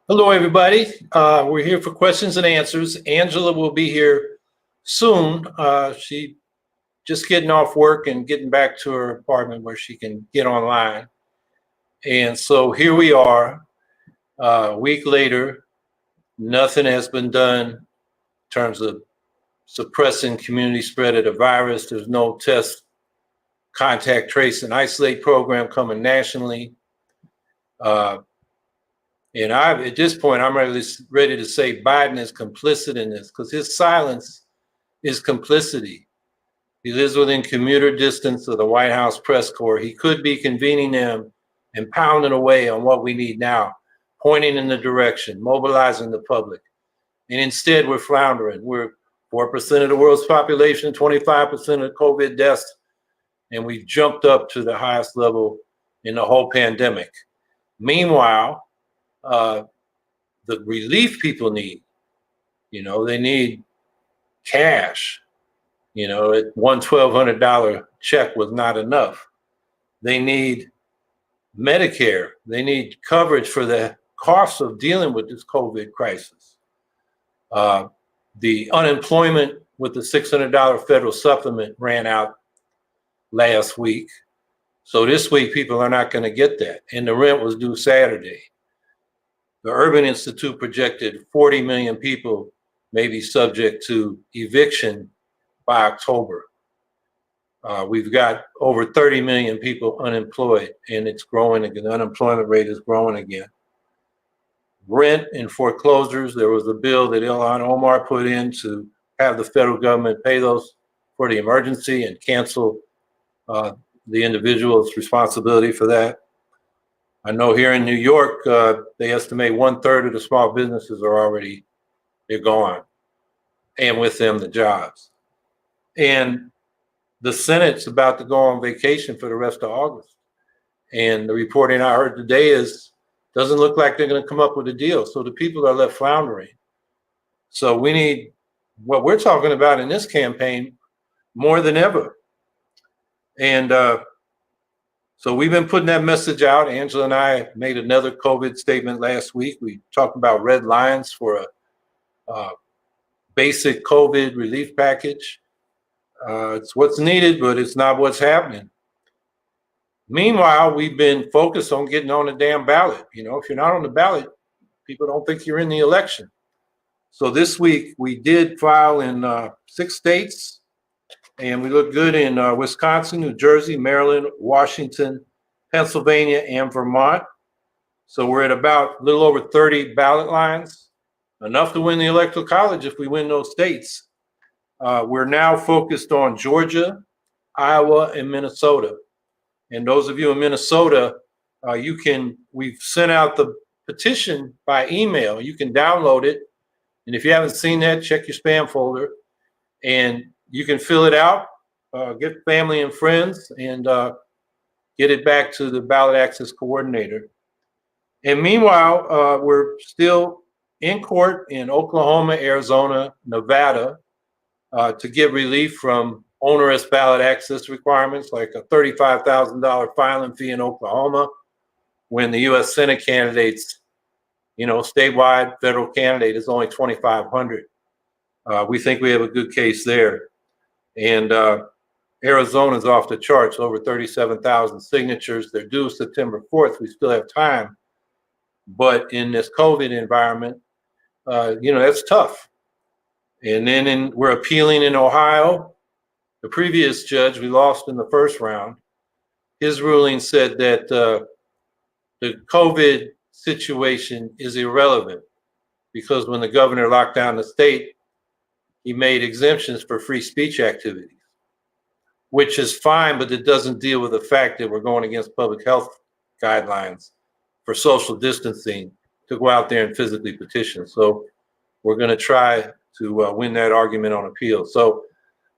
Hello, everybody. We're here for questions and answers. Angela will be here soon. She just getting off work and getting back to her apartment where she can get online. And so here we are, a week later. Nothing has been done in terms of suppressing community spread of the virus. There's no test, contact, trace, and isolate program coming nationally. And at this point, I'm ready to say Biden is complicit in this because his silence is complicity. He lives within commuter distance of the White House press corps. He could be convening them and pounding away on what we need now, pointing in the direction, mobilizing the public. And instead, we're floundering. We're 4% of the world's population, 25% of COVID deaths, and we've jumped up to the highest level in the whole pandemic. Meanwhile, the relief people need, they need cash. $1,200 check was not enough. They need Medicare. They need coverage for the cost of dealing with this COVID crisis. The unemployment with the $600 federal supplement ran out last week. So this week, people are not going to get that. And the rent was due Saturday. The Urban Institute projected 40 million people may be subject to eviction by October. We've got over 30 million people unemployed, and it's growing again. The unemployment rate is growing again. Rent and foreclosures, there was a bill that Ilhan Omar put in to have the federal government pay those for the emergency and cancel the individual's responsibility for that. I know here in New York, they estimate 1/3 of the small businesses they're gone, and with them the jobs. And the Senate's about to go on vacation for the rest of August. And the reporting I heard today doesn't look like they're going to come up with a deal. So the people are left floundering. So we need what we're talking about in this campaign more than ever. And so we've been putting that message out. Angela and I made another COVID statement last week. We talked about red lines for a basic COVID relief package. It's what's needed, but it's not what's happening. Meanwhile, we've been focused on getting on the damn ballot. If you're not on the ballot, people don't think you're in the election. So this week we did file in 6 states. And we look good in Wisconsin, New Jersey, Maryland, Washington, Pennsylvania, and Vermont. So we're at about a little over 30 ballot lines, enough to win the Electoral College if we win those states. We're now focused on Georgia, Iowa, and Minnesota. And those of you in Minnesota, we've sent out the petition by email. You can download it. And if you haven't seen that, check your spam folder. And you can fill it out, get family and friends, and get it back to the ballot access coordinator. And meanwhile, we're still in court in Oklahoma, Arizona, Nevada, to get relief from onerous ballot access requirements, like a $35,000 filing fee in Oklahoma, when the U.S. Senate candidates, statewide federal candidate is only $2,500. We think we have a good case there. And Arizona's off the charts, over 37,000 signatures. They're due September 4th. We still have time. But in this COVID environment, that's tough. And then we're appealing in Ohio. The previous judge, we lost in the first round. His ruling said that the COVID situation is irrelevant because when the governor locked down the state, he made exemptions for free speech activities, which is fine, but it doesn't deal with the fact that we're going against public health guidelines for social distancing to go out there and physically petition. So we're going to try to win that argument on appeal. So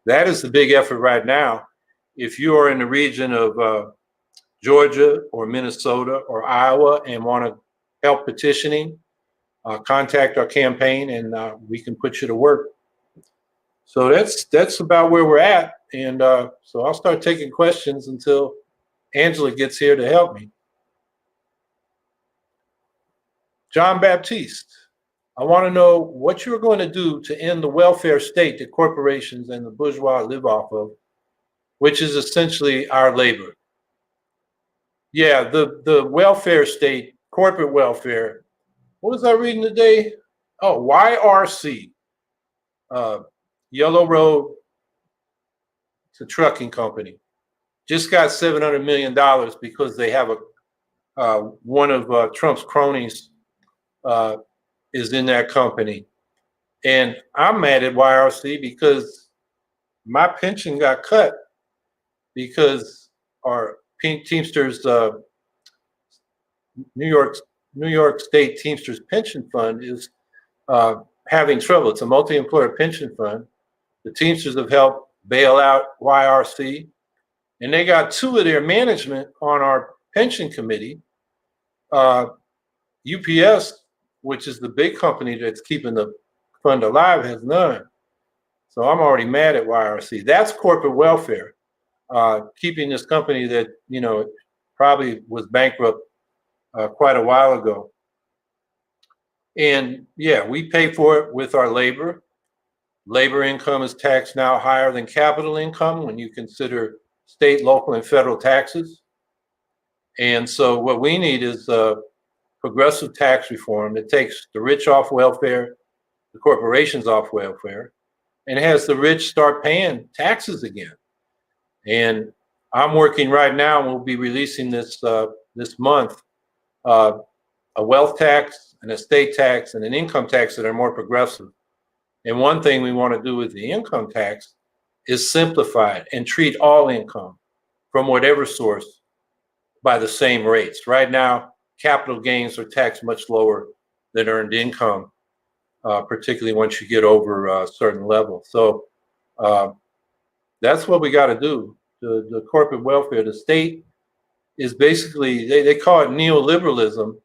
that is the big effort right now. If you are in the region of Georgia or Minnesota or Iowa and want to help petitioning, contact our campaign and we can put you to work. So that's about where we're at. And so I'll start taking questions until Angela gets here to help me. John Baptiste, I want to know what you're going to do to end the welfare state that corporations and the bourgeois live off of, which is essentially our labor. Yeah, the welfare state, corporate welfare. What was I reading today? Oh, YRC, Yellow Road, it's a trucking company, just got $700 million because they have one of Trump's cronies is in that company. And I'm mad at YRC because my pension got cut because our Teamsters, New York State Teamsters Pension Fund is having trouble. It's a multi-employer pension fund. The Teamsters have helped bail out YRC, and they got two of their management on our pension committee. UPS, which is the big company that's keeping the fund alive, has none. So I'm already mad at YRC. That's corporate welfare, keeping this company that, probably was bankrupt quite a while ago. And yeah, we pay for it with our labor. Labor income is taxed now higher than capital income when you consider state, local, and federal taxes. And so what we need is progressive tax reform that takes the rich off welfare, the corporations off welfare, and has the rich start paying taxes again. And I'm working right now, and we'll be releasing this this month, a wealth tax, an estate tax, and an income tax that are more progressive. And one thing we want to do with the income tax is simplify it and treat all income from whatever source by the same rates. Right now, capital gains are taxed much lower than earned income, particularly once you get over a certain level. So that's what we got to do. The corporate welfare, the state is basically, they call it neoliberalism,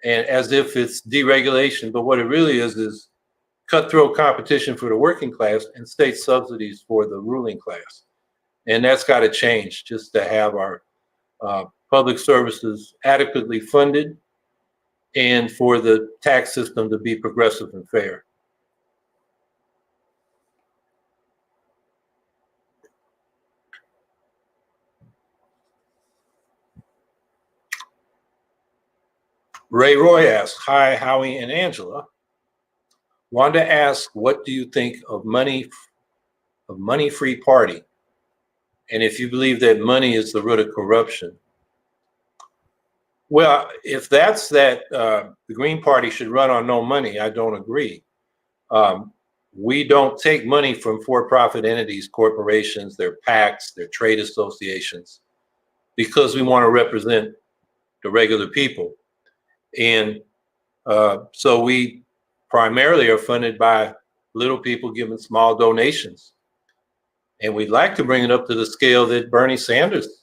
and as if it's deregulation, but what it really is cutthroat competition for the working class and state subsidies for the ruling class. And that's got to change just to have our public services adequately funded and for the tax system to be progressive and fair. Ray Roy asks, hi, Howie and Angela. Wanted to ask, what do you think of money-free party? And if you believe that money is the root of corruption. Well, if that's that the Green Party should run on no money, I don't agree. We don't take money from for-profit entities, corporations, their PACs, their trade associations, because we want to represent the regular people. And so we primarily are funded by little people giving small donations. And we'd like to bring it up to the scale that Bernie Sanders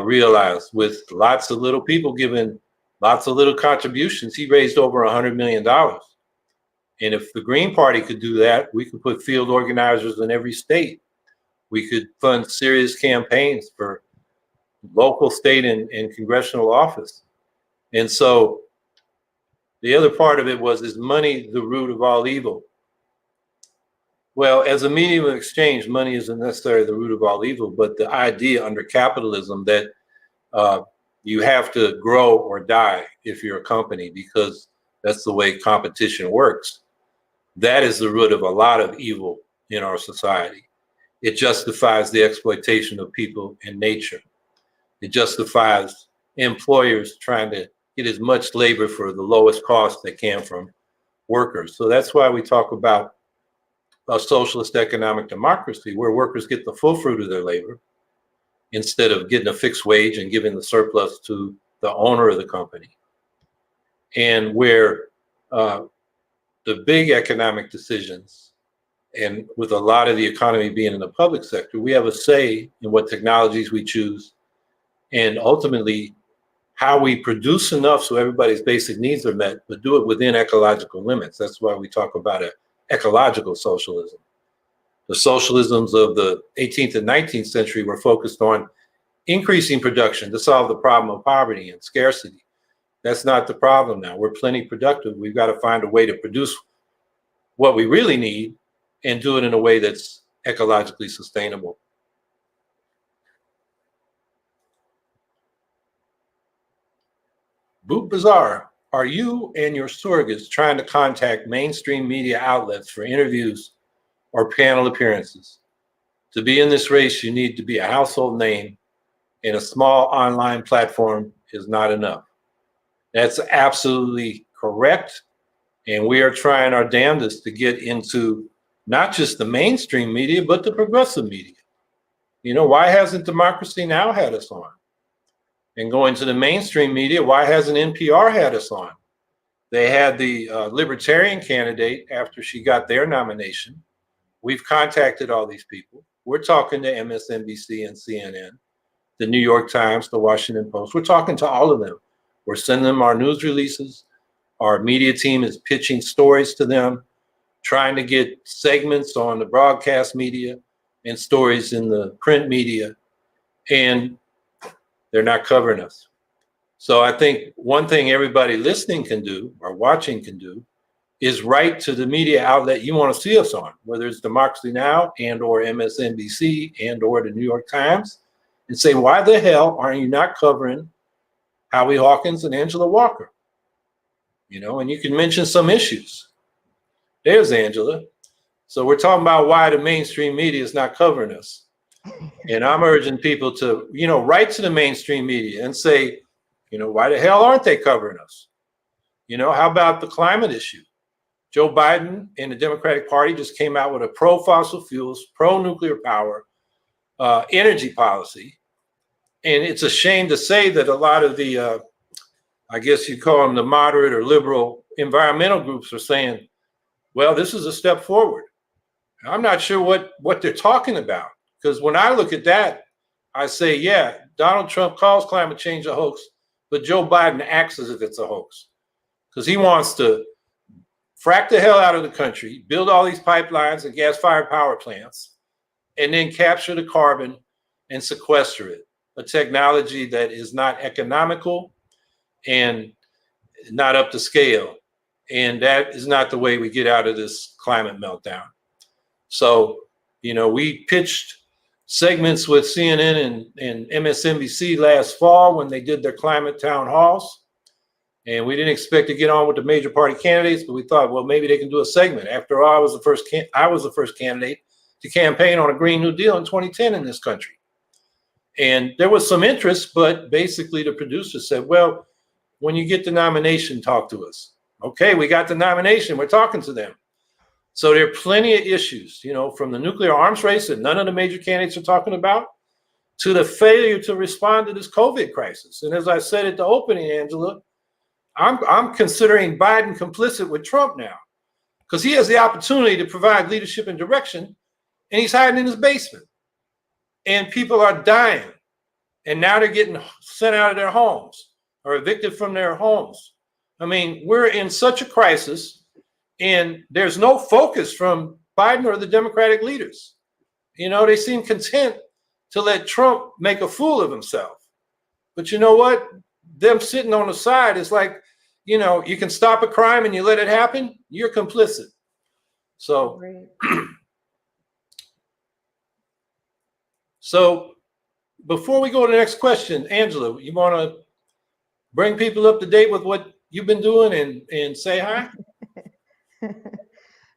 realized, with lots of little people giving lots of little contributions. He raised over $100 million. And if the Green Party could do that, we could put field organizers in every state. We could fund serious campaigns for local, state, and congressional office. And so the other part of it was, is money the root of all evil? Well, as a medium of exchange, money isn't necessarily the root of all evil, but the idea under capitalism that you have to grow or die if you're a company, because that's the way competition works. That is the root of a lot of evil in our society. It justifies the exploitation of people and nature. It justifies employers trying to get as much labor for the lowest cost they can from workers. So that's why we talk about a socialist economic democracy, where workers get the full fruit of their labor instead of getting a fixed wage and giving the surplus to the owner of the company. And where the big economic decisions, and with a lot of the economy being in the public sector, we have a say in what technologies we choose, and ultimately how we produce enough so everybody's basic needs are met, but do it within ecological limits. That's why we talk about ecological socialism. The socialisms of the 18th and 19th century were focused on increasing production to solve the problem of poverty and scarcity. That's not the problem now. We're plenty productive. We've got to find a way to produce what we really need and do it in a way that's ecologically sustainable. Boot Bazaar, are you and your surrogates trying to contact mainstream media outlets for interviews or panel appearances? To be in this race, you need to be a household name, and a small online platform is not enough. That's absolutely correct. And we are trying our damnedest to get into not just the mainstream media, but the progressive media. You know, why hasn't Democracy Now! Had us on? And going to the mainstream media, why hasn't NPR had us on? They had the Libertarian candidate after she got their nomination. We've contacted all these people. We're talking to MSNBC and CNN, the New York Times, the Washington Post. We're talking to all of them. We're sending them our news releases. Our media team is pitching stories to them, trying to get segments on the broadcast media and stories in the print media, and they're not covering us. So I think one thing everybody listening can do or watching can do is write to the media outlet you want to see us on, whether it's Democracy Now! And or MSNBC and or the New York Times, and say, why the hell are you not covering Howie Hawkins and Angela Walker? You know, and you can mention some issues. There's Angela. So we're talking about why the mainstream media is not covering us. And I'm urging people to, you know, write to the mainstream media and say, you know, why the hell aren't they covering us? You know, how about the climate issue? Joe Biden and the Democratic Party just came out with a pro-fossil fuels, pro-nuclear power energy policy. And it's a shame to say that a lot of the, I guess you call them the moderate or liberal environmental groups are saying, well, this is a step forward. I'm not sure what they're talking about. Because when I look at that, I say, yeah, Donald Trump calls climate change a hoax, but Joe Biden acts as if it's a hoax. Because he wants to frack the hell out of the country, build all these pipelines and gas-fired power plants, and then capture the carbon and sequester it. A technology that is not economical and not up to scale. And that is not the way we get out of this climate meltdown. So, you know, we pitched segments with CNN and MSNBC last fall when they did their climate town halls. And we didn't expect to get on with the major party candidates, but we thought, well, maybe they can do a segment. After all, I was the first candidate to campaign on a Green New Deal in 2010 in this country. And there was some interest, but basically the producer said, well, when you get the nomination, talk to us. Okay, we got the nomination, we're talking to them. So there are plenty of issues, you know, from the nuclear arms race that none of the major candidates are talking about, to the failure to respond to this COVID crisis. And as I said at the opening, Angela, I'm considering Biden complicit with Trump now, because he has the opportunity to provide leadership and direction, and he's hiding in his basement. And people are dying. And now they're getting sent out of their homes or evicted from their homes. I mean, we're in such a crisis, and there's no focus from Biden or the Democratic leaders. You know, they seem content to let Trump make a fool of himself. But you know what? Them sitting on the side is like, you know, you can stop a crime and you let it happen, you're complicit. So, so before we go to the next question, Angela, you want to bring people up to date with what you've been doing and say hi?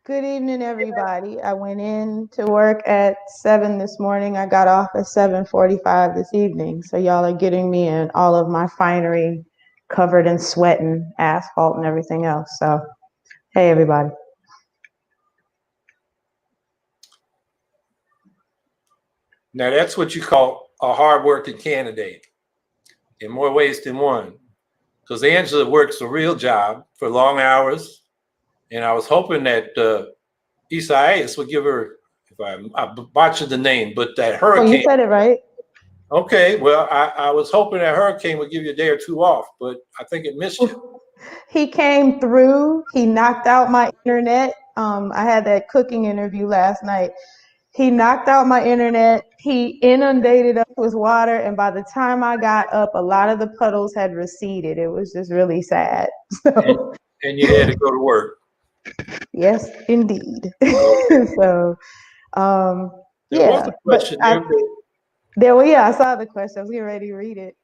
Good evening, everybody. I went in to work at 7 this morning. I got off at 7:45 this evening. So y'all are getting me in all of my finery, covered in sweat and asphalt and everything else. So, hey, everybody. Now that's what you call a hardworking candidate in more ways than one. Because Angela works a real job for long hours. And I was hoping that Isaias would give her, if I botched the name, but that hurricane. Oh, you said it right. Okay, well, I was hoping that hurricane would give you a day or two off, but I think it missed you. He came through. He knocked out my internet. I had that cooking interview last night. He knocked out my internet. He inundated us with water. And by the time I got up, a lot of the puddles had receded. It was just really sad. And, So, and you had to go to work. yes, indeed. Okay. So, um, There was yeah. a question there. I saw the question. I was getting ready to read it.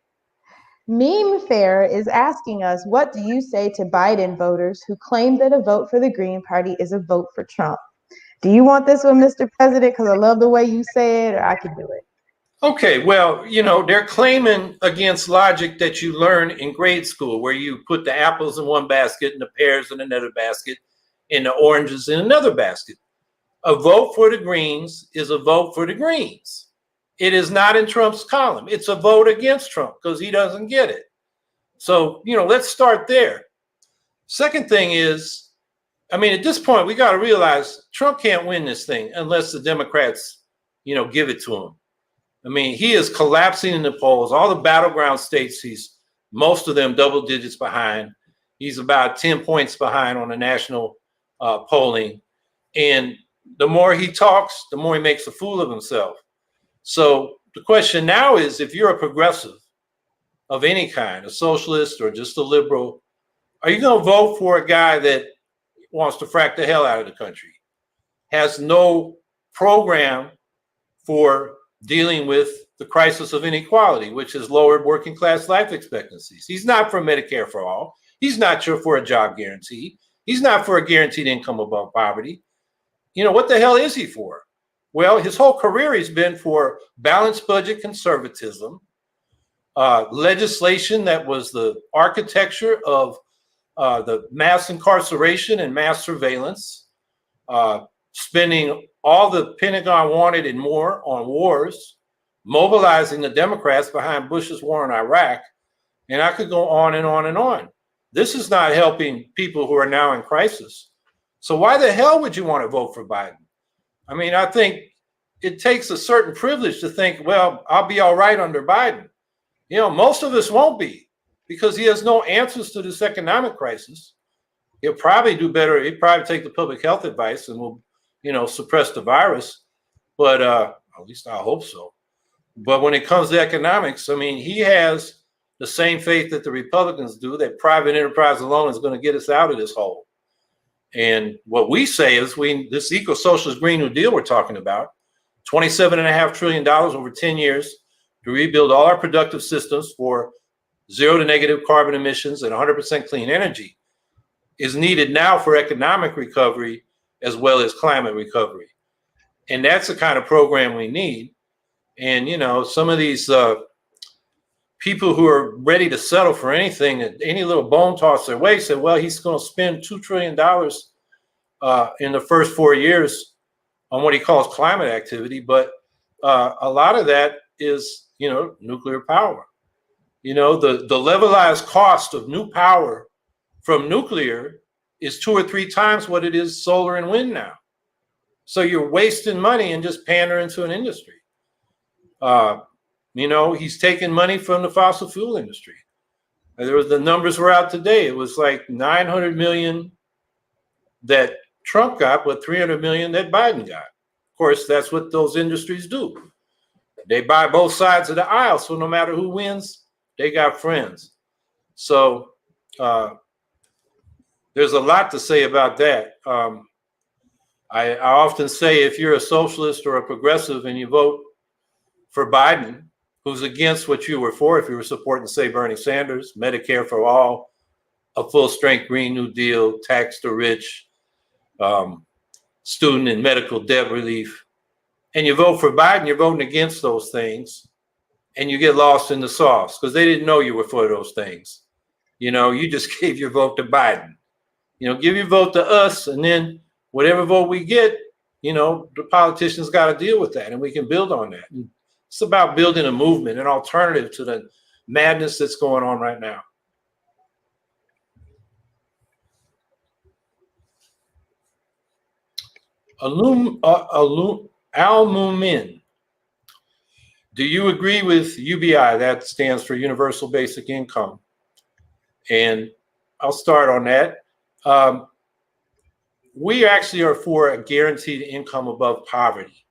Meme Fair is asking us, what do you say to Biden voters who claim that a vote for the Green Party is a vote for Trump? Do you want this one, Mr. President? Because I love the way you say it, or I can do it. Okay, well, they're claiming against logic that you learn in grade school, where you put the apples in one basket and the pears in another basket and the oranges in another basket. A vote for the Greens is a vote for the Greens. It is not in Trump's column. It's a vote against Trump because he doesn't get it. So, let's start there. Second thing is, at this point, we got to realize Trump can't win this thing unless the Democrats, give it to him. He is collapsing in the polls. All the battleground states, he's most of them double digits behind. He's about 10 points behind on the national polling. And the more he talks, the more he makes a fool of himself. So the question now is, if you're a progressive of any kind, a socialist or just a liberal, are you going to vote for a guy that wants to frack the hell out of the country, has no program for dealing with the crisis of inequality, which has lowered working class life expectancies? He's not for Medicare for all. He's not sure for a job guarantee. He's not for a guaranteed income above poverty. What the hell is he for? Well, his whole career he's been for balanced budget conservatism, legislation that was the architecture of the mass incarceration and mass surveillance, spending all the Pentagon wanted and more on wars, mobilizing the Democrats behind Bush's war in Iraq, and I could go on and on and on. This is not helping people who are now in crisis. So why the hell would you want to vote for Biden? I think it takes a certain privilege to think, well, I'll be all right under Biden. Most of us won't be, because he has no answers to this economic crisis. He'll probably do better. He'll probably take the public health advice and will, suppress the virus. But at least I hope so. But when it comes to economics, he has the same faith that the Republicans do, that private enterprise alone is going to get us out of this hole. And what we say is, this eco-socialist Green New Deal we're talking about, $27.5 trillion over 10 years to rebuild all our productive systems for zero to negative carbon emissions and 100% clean energy, is needed now for economic recovery as well as climate recovery. And that's the kind of program we need. And, some of these people who are ready to settle for anything, any little bone toss their way, said, well, he's going to spend $2 trillion in the first 4 years on what he calls climate activity. But a lot of that is, nuclear power. The levelized cost of new power from nuclear is 2 or 3 times what it is solar and wind now. So you're wasting money and just pandering to an industry. He's taking money from the fossil fuel industry. The numbers were out today. It was like 900 million that Trump got, but 300 million that Biden got. Of course, that's what those industries do. They buy both sides of the aisle. So no matter who wins, they got friends. So there's a lot to say about that. I often say, if you're a socialist or a progressive and you vote for Biden, who's against what you were for, if you were supporting, say, Bernie Sanders, Medicare for all, a full-strength Green New Deal, tax the rich, student and medical debt relief, and you vote for Biden, you're voting against those things, and you get lost in the sauce because they didn't know you were for those things. You just gave your vote to Biden. Give your vote to us, and then whatever vote we get, the politicians got to deal with that, and we can build on that. And it's about building a movement, an alternative to the madness that's going on right now. Al-Mumin, do you agree with UBI? That stands for Universal Basic Income. And I'll start on that. We actually are for a guaranteed income above poverty.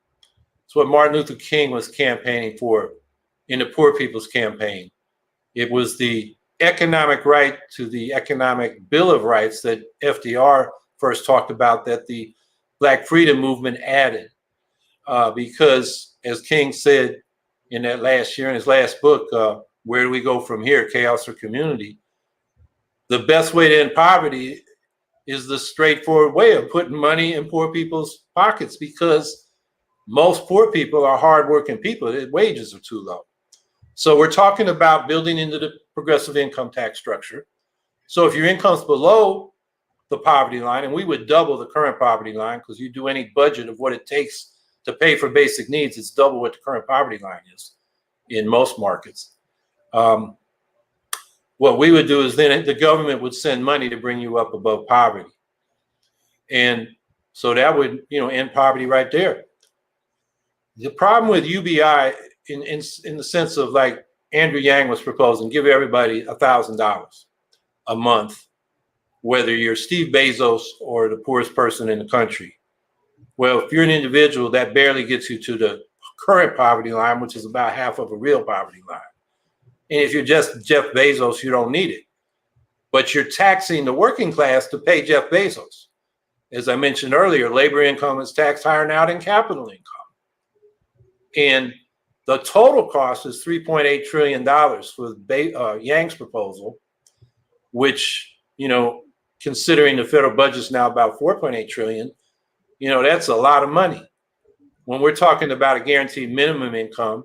It's what Martin Luther King was campaigning for in the Poor People's Campaign. It was the economic right to the Economic Bill of Rights that FDR first talked about, that the Black Freedom Movement added. Because, as King said in that last year, in his last book, Where Do We Go From Here, Chaos or Community? The best way to end poverty is the straightforward way of putting money in poor people's pockets, because most poor people are hardworking people. Their wages are too low. So we're talking about building into the progressive income tax structure. So if your income's below the poverty line, and we would double the current poverty line, because you do any budget of what it takes to pay for basic needs, it's double what the current poverty line is in most markets. What we would do is then the government would send money to bring you up above poverty. And so that would, end poverty right there. The problem with UBI in the sense of, like Andrew Yang was proposing, give everybody $1,000 a month, whether you're Steve Bezos or the poorest person in the country. Well, if you're an individual, that barely gets you to the current poverty line, which is about half of a real poverty line. And if you're just Jeff Bezos, you don't need it. But you're taxing the working class to pay Jeff Bezos. As I mentioned earlier, labor income is taxed higher now than capital income. And the total cost is $3.8 trillion for Yang's proposal, which, considering the federal budget's now about $4.8 trillion, that's a lot of money. When we're talking about a guaranteed minimum income,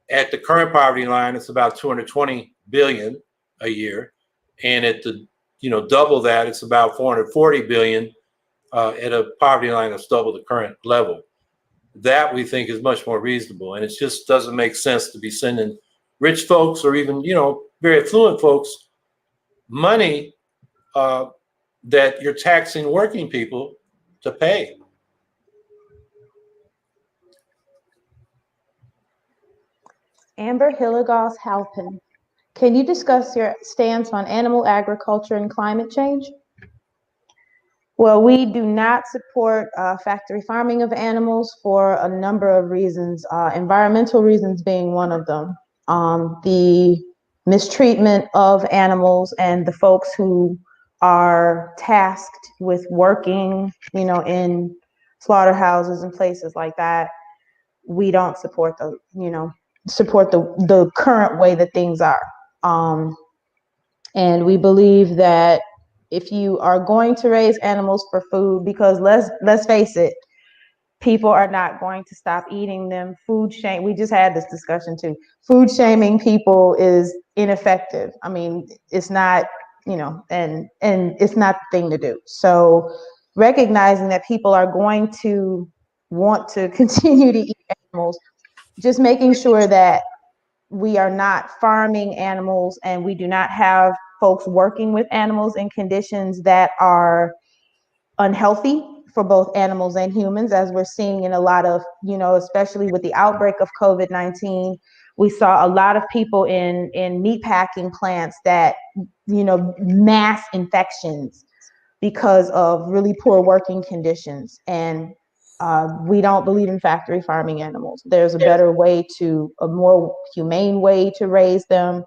at the current poverty line, it's about $220 billion a year. And at the, double that, it's about $440 billion at a poverty line that's double the current level. That we think is much more reasonable. And it just doesn't make sense to be sending rich folks or even, very affluent folks money that you're taxing working people to pay. Amber Hilligoss Halpin, can you discuss your stance on animal agriculture and climate change? Well, we do not support factory farming of animals for a number of reasons, environmental reasons being one of them. The mistreatment of animals and the folks who are tasked with working, in slaughterhouses and places like that, we don't support the current way that things are. And we believe that if you are going to raise animals for food, because let's face it, people are not going to stop eating them. Food shame, we just had this discussion too. Food shaming people is ineffective. I mean, it's not, and it's not the thing to do. So recognizing that people are going to want to continue to eat animals, just making sure that we are not farming animals and we do not have folks working with animals in conditions that are unhealthy for both animals and humans, as we're seeing in a lot of, especially with the outbreak of COVID-19, we saw a lot of people in meatpacking plants that, mass infections because of really poor working conditions. And we don't believe in factory farming animals. There's a better way a more humane way to raise them,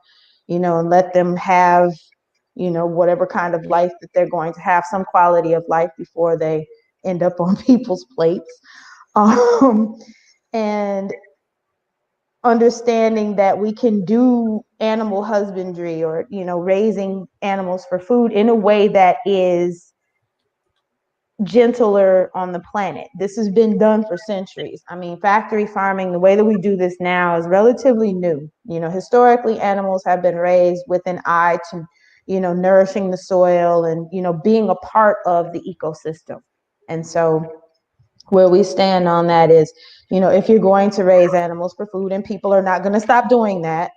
and let them have, whatever kind of life that they're going to have, some quality of life before they end up on people's plates. And understanding that we can do animal husbandry or, raising animals for food in a way that is gentler on the planet. This has been done for centuries. I mean, factory farming, the way that we do this now is relatively new. Historically, animals have been raised with an eye to, nourishing the soil and, being a part of the ecosystem. And so where we stand on that is, if you're going to raise animals for food, and people are not going to stop doing that,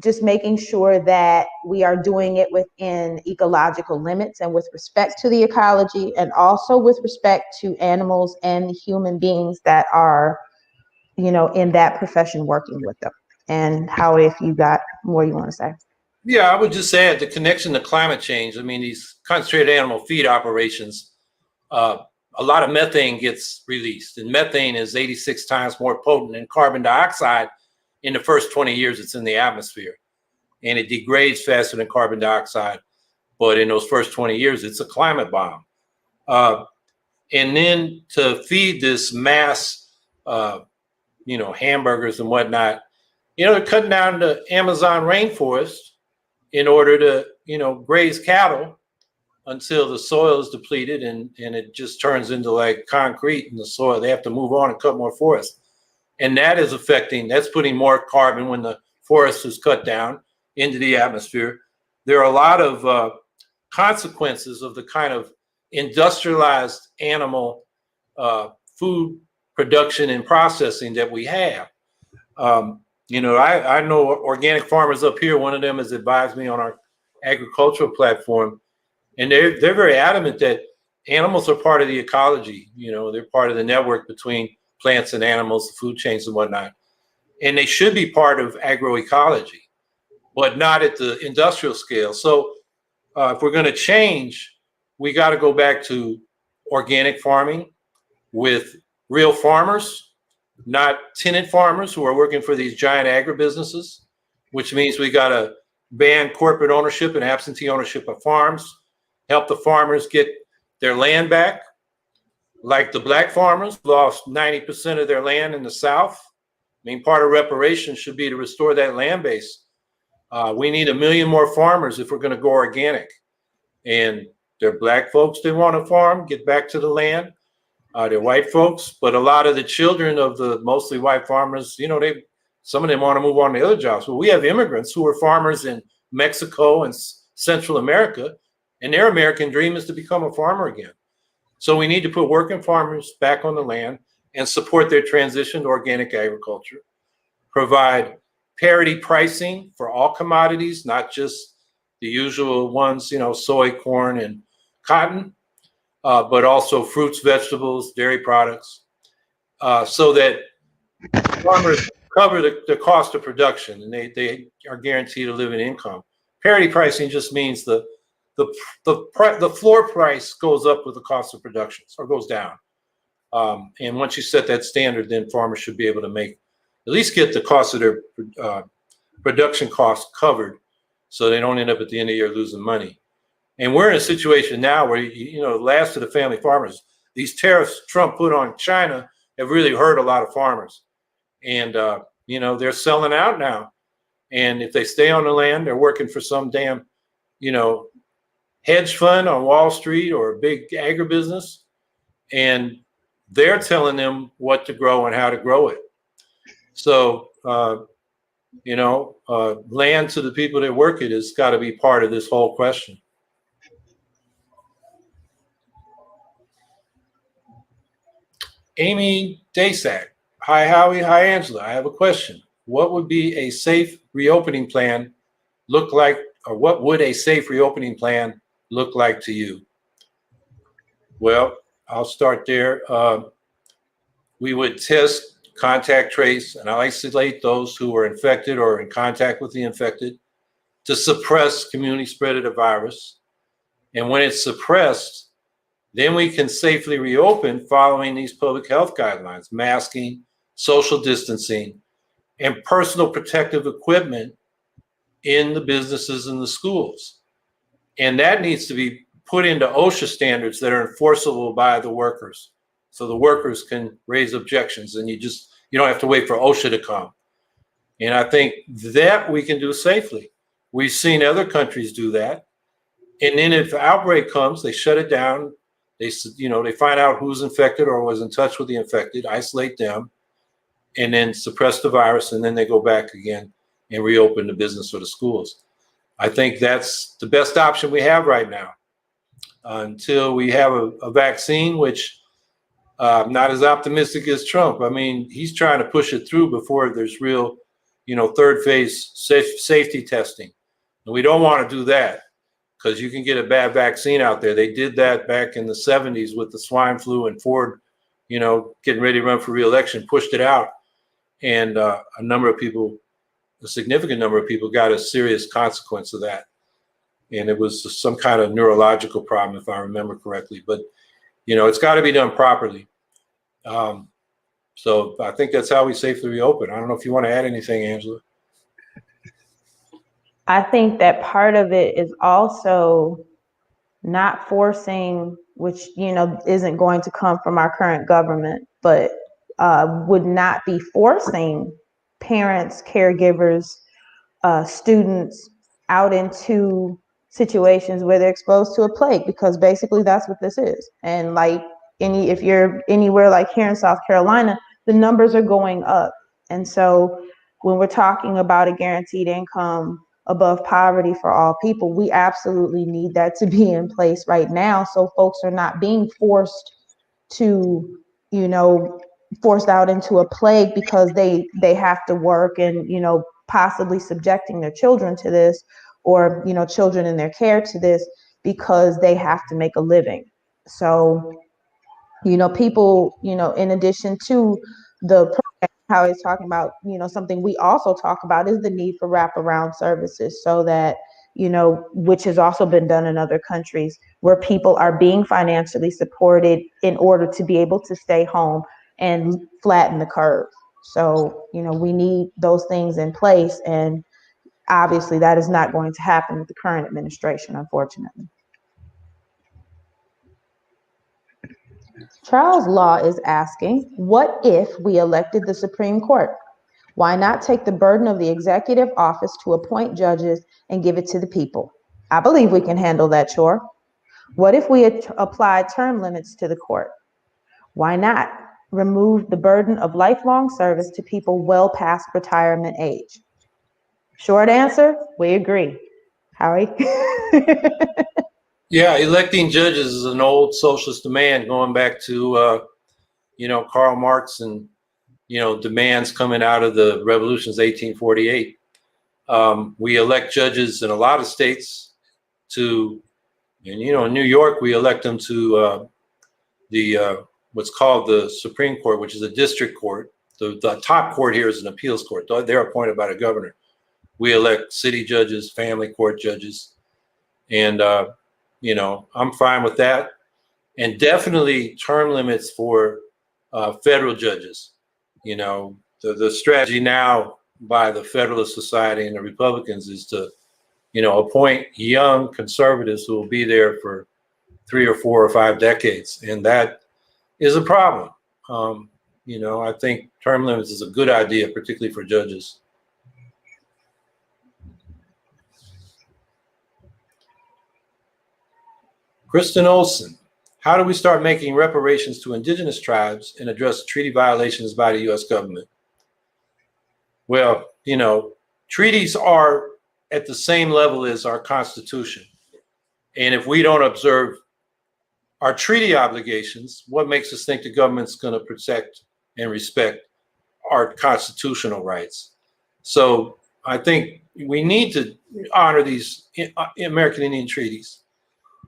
just making sure that we are doing it within ecological limits and with respect to the ecology, and also with respect to animals and human beings that are, in that profession working with them. And Howard, if you got more you want to say. Yeah, I would just add the connection to climate change. I mean, these concentrated animal feed operations, a lot of methane gets released, and methane is 86 times more potent than carbon dioxide in the first 20 years it's in the atmosphere. And it degrades faster than carbon dioxide. But in those first 20 years, it's a climate bomb. And then to feed this mass, hamburgers and whatnot, they're cutting down the Amazon rainforest in order to, graze cattle until the soil is depleted and it just turns into like concrete in the soil. They have to move on and cut more forest. And that's putting more carbon when the forest is cut down into the atmosphere. There are a lot of consequences of the kind of industrialized animal food production and processing that we have. I know organic farmers up here. One of them has advised me on our agricultural platform, and they're very adamant that animals are part of the ecology. They're part of the network between plants and animals, the food chains and whatnot, and they should be part of agroecology, but not at the industrial scale. So if we're going to change, we got to go back to organic farming with real farmers, not tenant farmers who are working for these giant agribusinesses, which means we got to ban corporate ownership and absentee ownership of farms, help the farmers get their land back. Like the black farmers lost 90% of their land in the South. Part of reparations should be to restore that land base. We need 1 million more farmers if we're going to go organic. And they're black folks that want to farm, get back to the land. They're white folks, but a lot of the children of the mostly white farmers, some of them want to move on to other jobs. Well, we have immigrants who are farmers in Mexico and Central America, and their American dream is to become a farmer again. So we need to put working farmers back on the land and support their transition to organic agriculture, provide parity pricing for all commodities, not just the usual ones, soy, corn, and cotton, but also fruits, vegetables, dairy products, so that farmers cover the cost of production and they are guaranteed a living income. Parity pricing just means the floor price goes up with the cost of production or goes down. And once you set that standard, then farmers should be able to at least get the cost of their production costs covered so they don't end up at the end of the year losing money. And we're in a situation now where, the last of the family farmers, these tariffs Trump put on China have really hurt a lot of farmers. And, they're selling out now. And if they stay on the land, they're working for some damn, hedge fund on Wall Street or a big agribusiness. And they're telling them what to grow and how to grow it. So, land to the people that work it has got to be part of this whole question. Amy Dasak. Hi, Howie. Hi, Angela. I have a question. What would be a safe reopening plan look like, or what would a safe reopening plan look like to you? Well, I'll start there. We would test, contact trace, and isolate those who are infected or in contact with the infected to suppress community spread of the virus. And when it's suppressed, then we can safely reopen following these public health guidelines, masking, social distancing, and personal protective equipment in the businesses and the schools. And that needs to be put into OSHA standards that are enforceable by the workers. So the workers can raise objections and you don't have to wait for OSHA to come. And I think that we can do safely. We've seen other countries do that. And then if the outbreak comes, they shut it down. They find out who's infected or was in touch with the infected, isolate them, and then suppress the virus. And then they go back again and reopen the business or the schools. I think that's the best option we have right now until we have a vaccine, which I'm not as optimistic as Trump. He's trying to push it through before there's real, third phase safety testing. And we don't want to do that because you can get a bad vaccine out there. They did that back in the 70s with the swine flu, and Ford, getting ready to run for re-election, pushed it out. And a significant number of people got a serious consequence of that. And it was some kind of neurological problem, if I remember correctly. But it's got to be done properly. So I think that's how we safely reopen. I don't know if you want to add anything, Angela. I think that part of it is also not forcing, which, isn't going to come from our current government, but would not be forcing parents, caregivers, students out into situations where they're exposed to a plague, because basically that's what this is. And like if you're anywhere like here in South Carolina, the numbers are going up. And so when we're talking about a guaranteed income above poverty for all people, we absolutely need that to be in place right now, so folks are not being forced to, forced out into a plague because they have to work, and possibly subjecting their children to this, or children in their care to this, because they have to make a living. So people, in addition to the program, how he's talking about, something we also talk about is the need for wraparound services, so that, which has also been done in other countries, where people are being financially supported in order to be able to stay home and flatten the curve. So, we need those things in place. And obviously that is not going to happen with the current administration, unfortunately. Charles Law is asking, what if we elected the Supreme Court? Why not take the burden of the executive office to appoint judges and give it to the people? I believe we can handle that chore. What if we applied term limits to the court? Why not remove the burden of lifelong service to people well past retirement age? Short answer, we agree. Howie? Yeah, electing judges is an old socialist demand going back to, Karl Marx and, demands coming out of the revolutions, 1848. We elect judges in a lot of states to, and, in New York, we elect them to the what's called the Supreme Court, which is a district court. The top court here is an appeals court. They're appointed by the governor. We elect city judges, family court judges, and I'm fine with that. And definitely term limits for federal judges. The strategy now by the Federalist Society and the Republicans is to, appoint young conservatives who will be there for 3 or 4 or 5 decades, and that is a problem. I think term limits is a good idea, particularly for judges. Kristen Olson, how do we start making reparations to indigenous tribes and address treaty violations by the U.S. government? Well, treaties are at the same level as our Constitution. And if we don't observe our treaty obligations, what makes us think the government's going to protect and respect our constitutional rights? So I think we need to honor these American Indian treaties.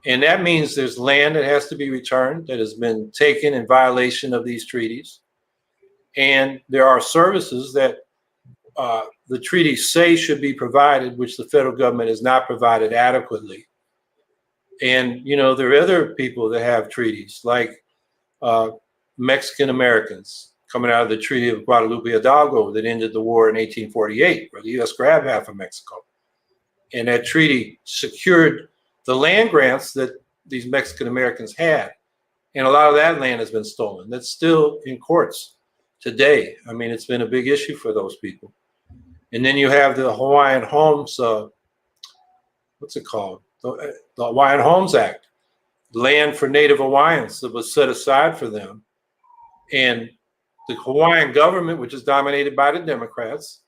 And that means there's land that has to be returned that has been taken in violation of these treaties. And there are services that the treaties say should be provided, which the federal government has not provided adequately. And, there are other people that have treaties, like Mexican Americans coming out of the Treaty of Guadalupe Hidalgo that ended the war in 1848, where the U.S. grabbed half of Mexico. And that treaty secured the land grants that these Mexican Americans had. And a lot of that land has been stolen. That's still in courts today. I mean, it's been a big issue for those people. And then you have the Hawaiian Homes, what's it called? The Hawaiian Homes Act, land for Native Hawaiians that was set aside for them. And the Hawaiian government, which is dominated by the Democrats,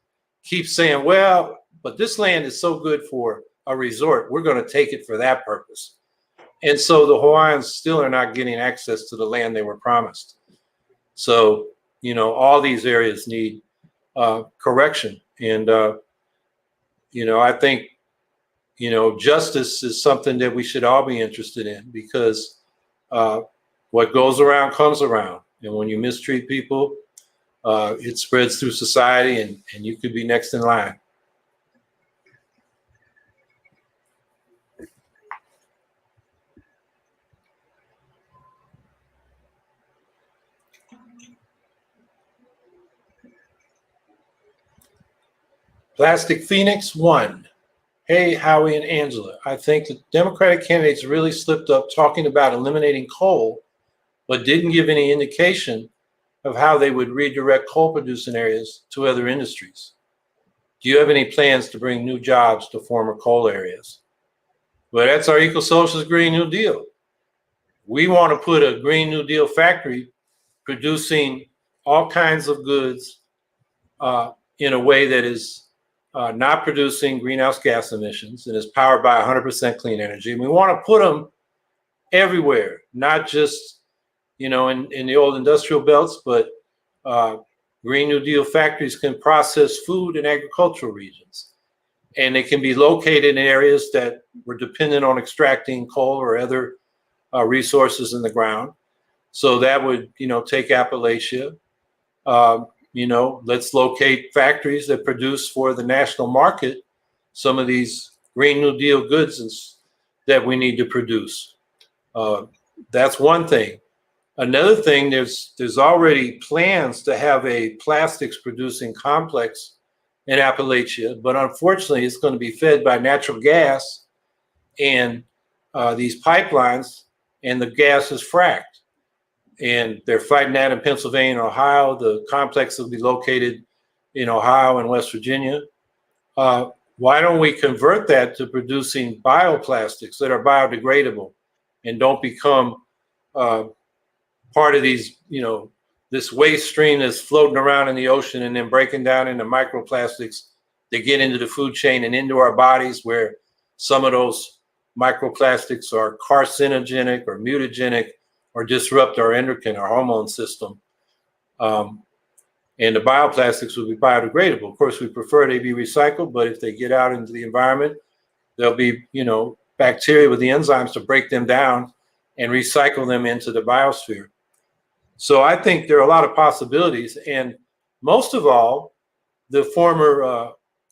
keeps saying, well, but this land is so good for a resort, we're going to take it for that purpose. And so the Hawaiians still are not getting access to the land they were promised. So, all these areas need correction. And, I think, justice is something that we should all be interested in, because what goes around comes around. And when you mistreat people, it spreads through society, and you could be next in line. Plastic Phoenix 1. Hey, Howie and Angela. I think the Democratic candidates really slipped up talking about eliminating coal, but didn't give any indication of how they would redirect coal producing areas to other industries. Do you have any plans to bring new jobs to former coal areas? Well, that's our eco-socialist Green New Deal. We want to put a Green New Deal factory producing all kinds of goods in a way that is not producing greenhouse gas emissions and is powered by 100% clean energy. And we want to put them everywhere, not just in the old industrial belts, but Green New Deal factories can process food in agricultural regions. And they can be located in areas that were dependent on extracting coal or other resources in the ground. So that would, take Appalachia. Let's locate factories that produce for the national market some of these Green New Deal goods that we need to produce. That's one thing. Another thing, there's already plans to have a plastics producing complex in Appalachia, but unfortunately it's going to be fed by natural gas and these pipelines, and the gas is fracked. And they're fighting that in Pennsylvania and Ohio. The complex will be located in Ohio and West Virginia. Why don't we convert that to producing bioplastics that are biodegradable and don't become part of these, this waste stream that's floating around in the ocean and then breaking down into microplastics that get into the food chain and into our bodies, where some of those microplastics are carcinogenic or mutagenic or disrupt our endocrine, our hormone system. And the bioplastics will be biodegradable. Of course, we prefer they be recycled, but if they get out into the environment, there'll be, bacteria with the enzymes to break them down and recycle them into the biosphere. So I think there are a lot of possibilities. And most of all, the former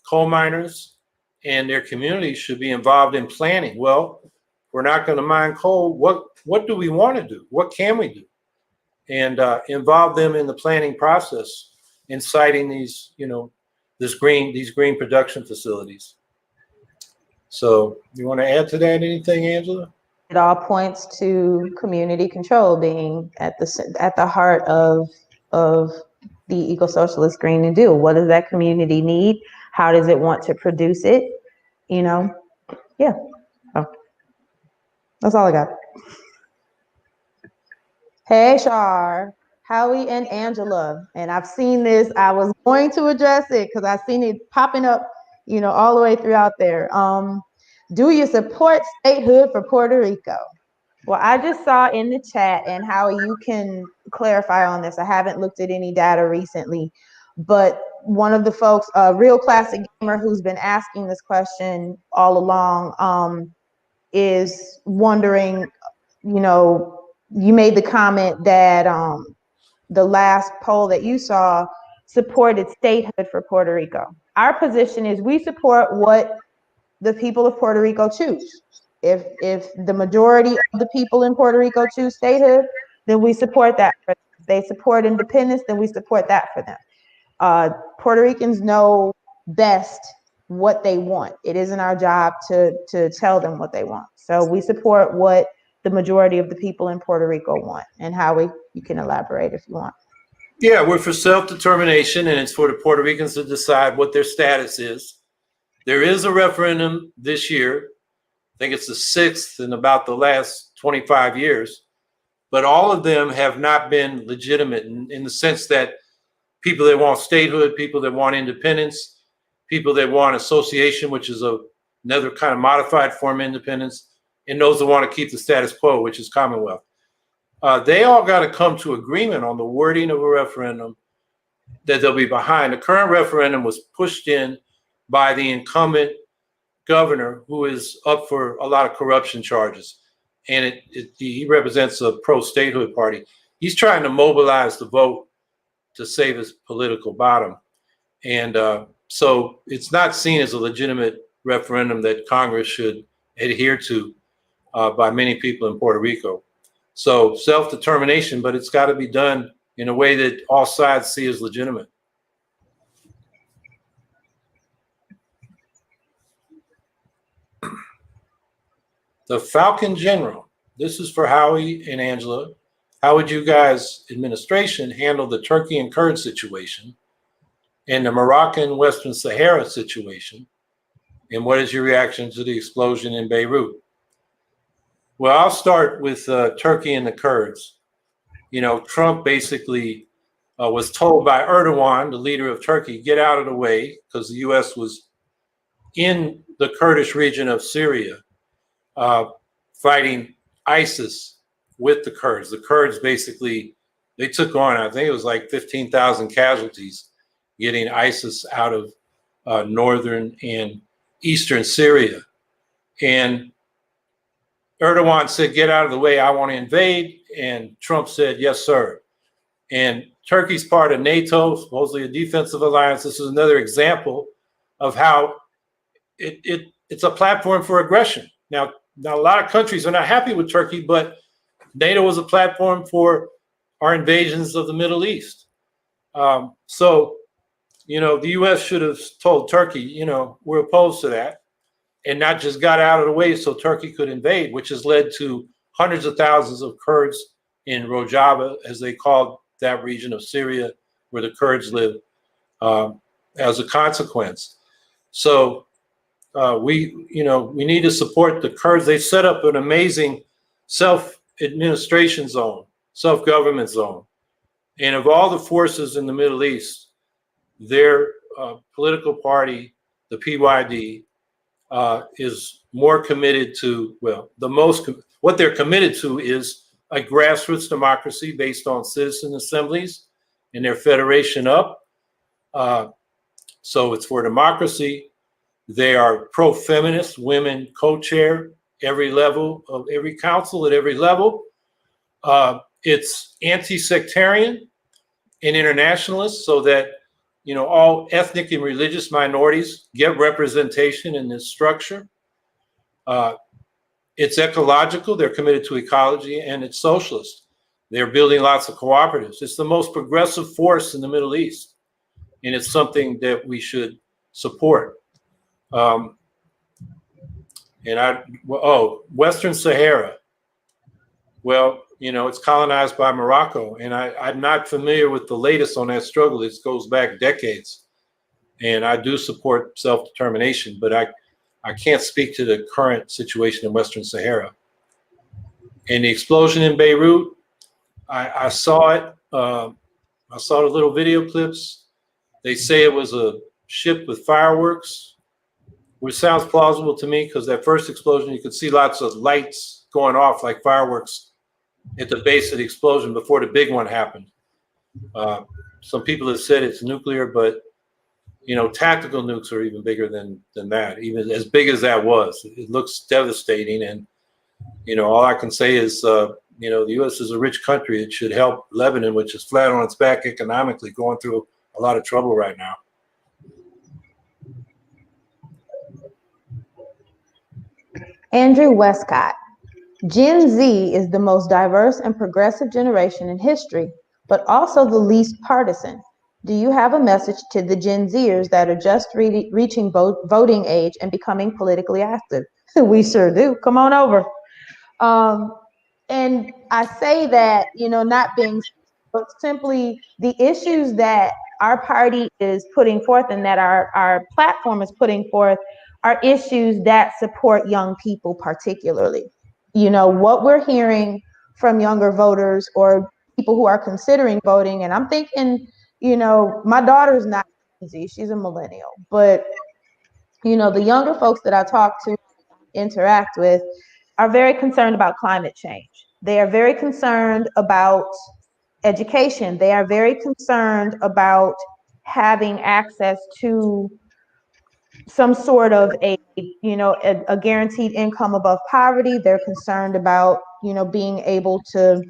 coal miners and their communities should be involved in planning. Well, we're not going to mine coal. What do we want to do? What can we do? And involve them in the planning process in siting these, these green production facilities. So you want to add to that anything, Angela? It all points to community control being at the heart of the eco-socialist Green New Deal. What does that community need? How does it want to produce it? Yeah. Oh. That's all I got. Hey, Shar, Howie and Angela. And I've seen this. I was going to address it because I've seen it popping up, all the way throughout there. Do you support statehood for Puerto Rico? Well, I just saw in the chat, and Howie, you can clarify on this. I haven't looked at any data recently, but one of the folks, a real classic gamer who's been asking this question all along, is wondering, you made the comment that the last poll that you saw supported statehood for Puerto Rico. Our position is we support what the people of Puerto Rico choose. If the majority of the people in Puerto Rico choose statehood, then we support that. If they support independence, then we support that for them. Puerto Ricans know best what they want. It isn't our job to tell them what they want. So we support what the majority of the people in Puerto Rico want. And Howie, you can elaborate if you want. Yeah, we're for self-determination, and it's for the Puerto Ricans to decide what their status is. There is a referendum this year. I think it's the 6th in about the last 25 years, but all of them have not been legitimate in the sense that people that want statehood, people that want independence, people that want association, which is another kind of modified form of independence, and those that want to keep the status quo, which is Commonwealth. They all got to come to agreement on the wording of a referendum that they'll be behind. The current referendum was pushed in by the incumbent governor, who is up for a lot of corruption charges. And he represents a pro-statehood party. He's trying to mobilize the vote to save his political bottom. And so it's not seen as a legitimate referendum that Congress should adhere to by many people in Puerto Rico. So self-determination, but it's got to be done in a way that all sides see as legitimate. The Falcon General, this is for Howie and Angela. How would you guys' administration handle the Turkey and Kurd situation and the Moroccan Western Sahara situation? And what is your reaction to the explosion in Beirut? Well, I'll start with Turkey and the Kurds. Trump basically was told by Erdogan, the leader of Turkey, get out of the way, because the U.S. was in the Kurdish region of Syria fighting ISIS with the Kurds. The Kurds basically, they took on, I think it was like 15,000 casualties, getting ISIS out of northern and eastern Syria. And Erdogan said, get out of the way, I want to invade. And Trump said, yes, sir. And Turkey's part of NATO, supposedly a defensive alliance. This is another example of how it's a platform for aggression. Now, a lot of countries are not happy with Turkey, but NATO was a platform for our invasions of the Middle East. So, the U.S. should have told Turkey, we're opposed to that, and not just got out of the way so Turkey could invade, which has led to hundreds of thousands of Kurds in Rojava, as they called that region of Syria where the Kurds live, as a consequence. So we need to support the Kurds. They set up an amazing self-administration zone, self-government zone. And of all the forces in the Middle East, their political party, the PYD, is more committed to, what they're committed to is a grassroots democracy based on citizen assemblies and their federation up. So it's for democracy. They are pro-feminist, women co-chair every level of every council at every level. It's anti-sectarian and internationalist, so that all ethnic and religious minorities get representation in this structure. It's ecological, they're committed to ecology, and it's socialist. They're building lots of cooperatives. It's the most progressive force in the Middle East, and it's something that we should support. Western Sahara. Well, it's colonized by Morocco, and I'm not familiar with the latest on that struggle. This goes back decades, and I do support self-determination, but I can't speak to the current situation in Western Sahara. And the explosion in Beirut, I saw it. I saw the little video clips. They say it was a ship with fireworks, which sounds plausible to me, because that first explosion, you could see lots of lights going off like fireworks at the base of the explosion before the big one happened. Some people have said it's nuclear, but tactical nukes are even bigger than that, even as big as that was. It looks devastating, and all I can say is the U.S. is a rich country. It should help Lebanon, which is flat on its back economically, going through a lot of trouble right now. Andrew Westcott. Gen Z is the most diverse and progressive generation in history, but also the least partisan. Do you have a message to the Gen Zers that are just reaching voting age and becoming politically active? We sure do. Come on over. And I say that, not being, but simply the issues that our party is putting forth and that our platform is putting forth are issues that support young people particularly. What we're hearing from younger voters or people who are considering voting, and I'm thinking, my daughter's not Gen Z, she's a millennial, but the younger folks that I talk to, interact with, are very concerned about climate change. They are very concerned about education. They are very concerned about having access to some sort of a guaranteed income above poverty. They're concerned about being able to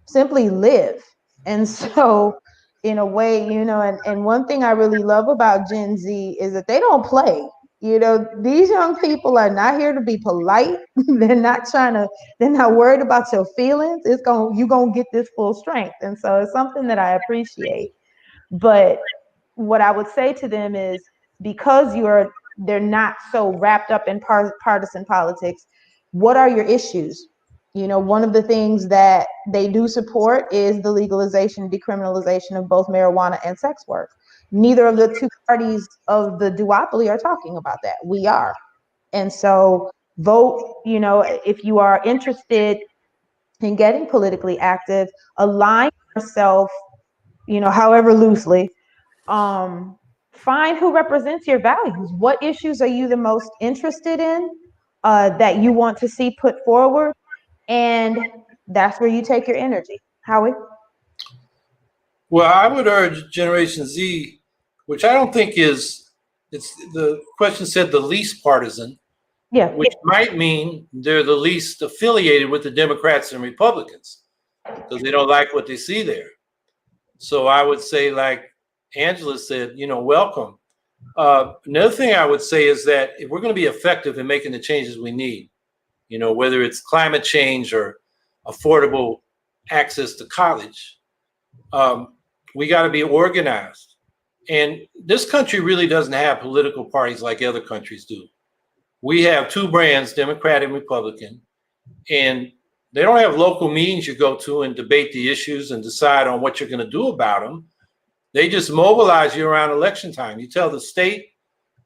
simply live. And so in a way, and one thing I really love about Gen Z is that they don't play. These young people are not here to be polite. They're not worried about your feelings. You're gonna get this full strength. And so it's something that I appreciate. But what I would say to them is, because you're they're not so wrapped up in partisan politics. What are your issues? You know, one of the things that they do support is the legalization, decriminalization of both marijuana and sex work. Neither of the two parties of the duopoly are talking about that. We are. And so vote, you know, if you are interested in getting politically active, align yourself, you know, however loosely, find who represents your values. What issues are you the most interested in that you want to see put forward? And that's where you take your energy. Howie? Well, I would urge Generation Z, which I don't think is, it's the question said the least partisan, Yeah. which might mean they're the least affiliated with the Democrats and Republicans because they don't like what they see there. So I would say, like Angela said, you know, welcome. Another thing I would say is that if we're going to be effective in making the changes we need, you know, whether it's climate change or affordable access to college, we got to be organized. And this country really doesn't have political parties like other countries do. We have two brands, Democrat and Republican, and they don't have local meetings you go to and debate the issues and decide on what you're going to do about them. They just mobilize you around election time. You tell the state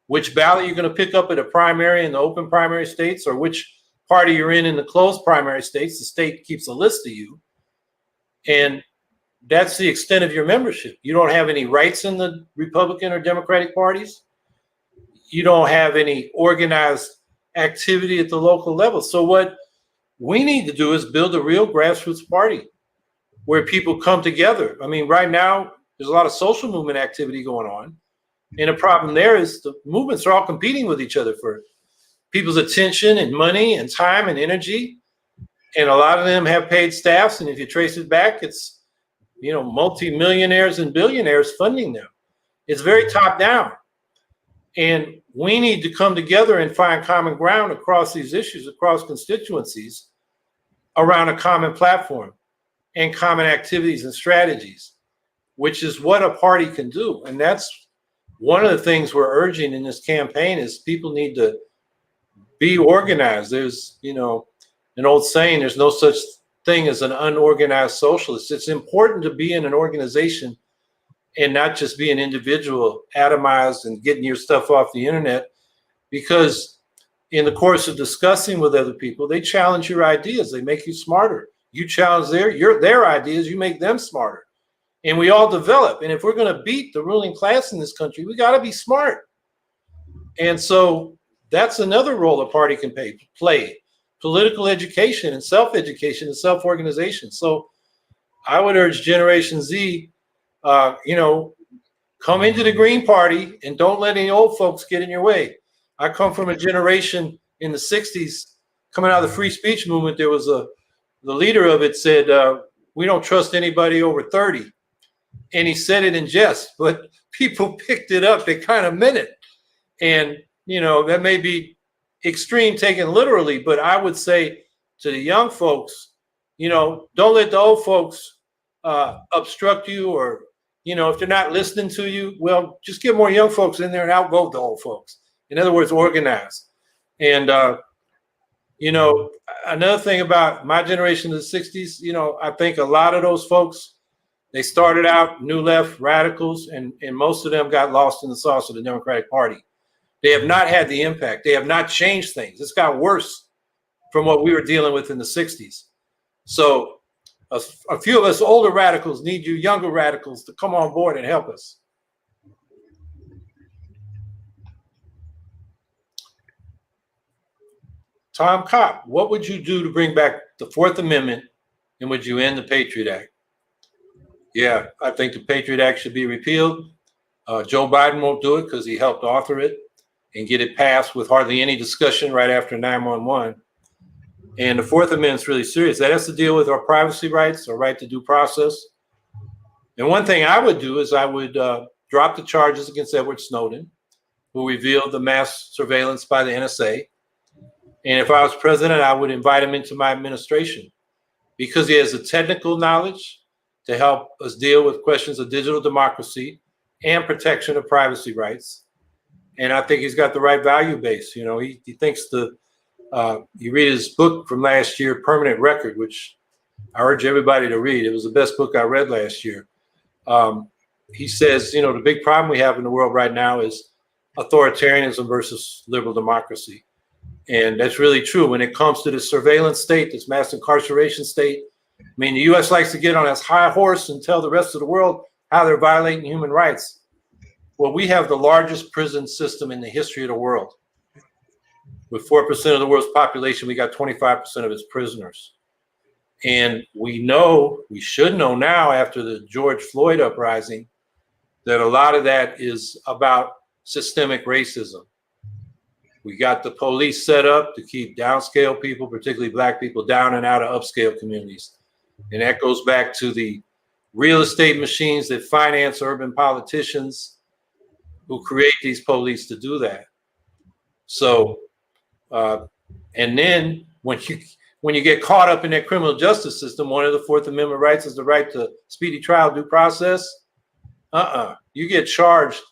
which ballot you're going to pick up at a primary in the open primary states or which party you're in the closed primary states. The state keeps a list of you. And that's the extent of your membership. You don't have any rights in the Republican or Democratic parties. You don't have any organized activity at the local level. So what we need to do is build a real grassroots party where people come together. I mean, right now, there's a lot of social movement activity going on. And the problem there is the movements are all competing with each other for people's attention and money and time and energy. And a lot of them have paid staffs. And if you trace it back, it's, you know, multi-millionaires and billionaires funding them. It's very top down. And we need to come together and find common ground across these issues, across constituencies, around a common platform and common activities and strategies, which is what a party can do. And that's one of the things we're urging in this campaign is people need to be organized. There's, you know, an old saying, there's no such thing as an unorganized socialist. It's important to be in an organization and not just be an individual atomized and getting your stuff off the internet, because in the course of discussing with other people, they challenge your ideas. They make you smarter. You challenge their ideas, you make them smarter. And we all develop. And if we're going to beat the ruling class in this country, we got to be smart. And so that's another role a party can play. Political education and self-education and self-organization. So I would urge Generation Z, you know, come into the Green Party and don't let any old folks get in your way. I come from a generation in the 60s, coming out of the free speech movement. There was the leader of it said, we don't trust anybody over 30. And he said it in jest, but people picked it up. They kind of meant it. And, you know, that may be extreme taken literally, but I would say to the young folks, you know, don't let the old folks obstruct you, or, you know, if they're not listening to you, well, just get more young folks in there and outvote the old folks. In other words, organize. And, you know, another thing about my generation of the 60s, you know, I think a lot of those folks, they started out new left radicals, and most of them got lost in the sauce of the Democratic Party. They have not had the impact. They have not changed things. It's got worse from what we were dealing with in the 60s. So a few of us older radicals need you younger radicals to come on board and help us. Tom Kopp, what would you do to bring back the Fourth Amendment, and would you end the Patriot Act? Yeah, I think the Patriot Act should be repealed. Joe Biden won't do it because he helped author it and get it passed with hardly any discussion right after 9/11. And the Fourth Amendment is really serious. That has to deal with our privacy rights, our right to due process. And one thing I would do is I would drop the charges against Edward Snowden, who revealed the mass surveillance by the NSA. And if I was president, I would invite him into my administration because he has the technical knowledge to help us deal with questions of digital democracy and protection of privacy rights. And I think he's got the right value base. You know, he thinks you read his book from last year, Permanent Record, which I urge everybody to read. It was the best book I read last year. He says, you know, the big problem we have in the world right now is authoritarianism versus liberal democracy. And that's really true when it comes to this surveillance state, this mass incarceration state. I mean, the U.S. likes to get on its high horse and tell the rest of the world how they're violating human rights. Well, we have the largest prison system in the history of the world. With 4% of the world's population, we got 25% of its prisoners. And we should know now after the George Floyd uprising, that a lot of that is about systemic racism. We got the police set up to keep downscale people, particularly Black people, down and out of upscale communities. And that goes back to the real estate machines that finance urban politicians who create these police to do that. So, and then when you get caught up in that criminal justice system, one of the Fourth Amendment rights is the right to speedy trial, due process. You get charged.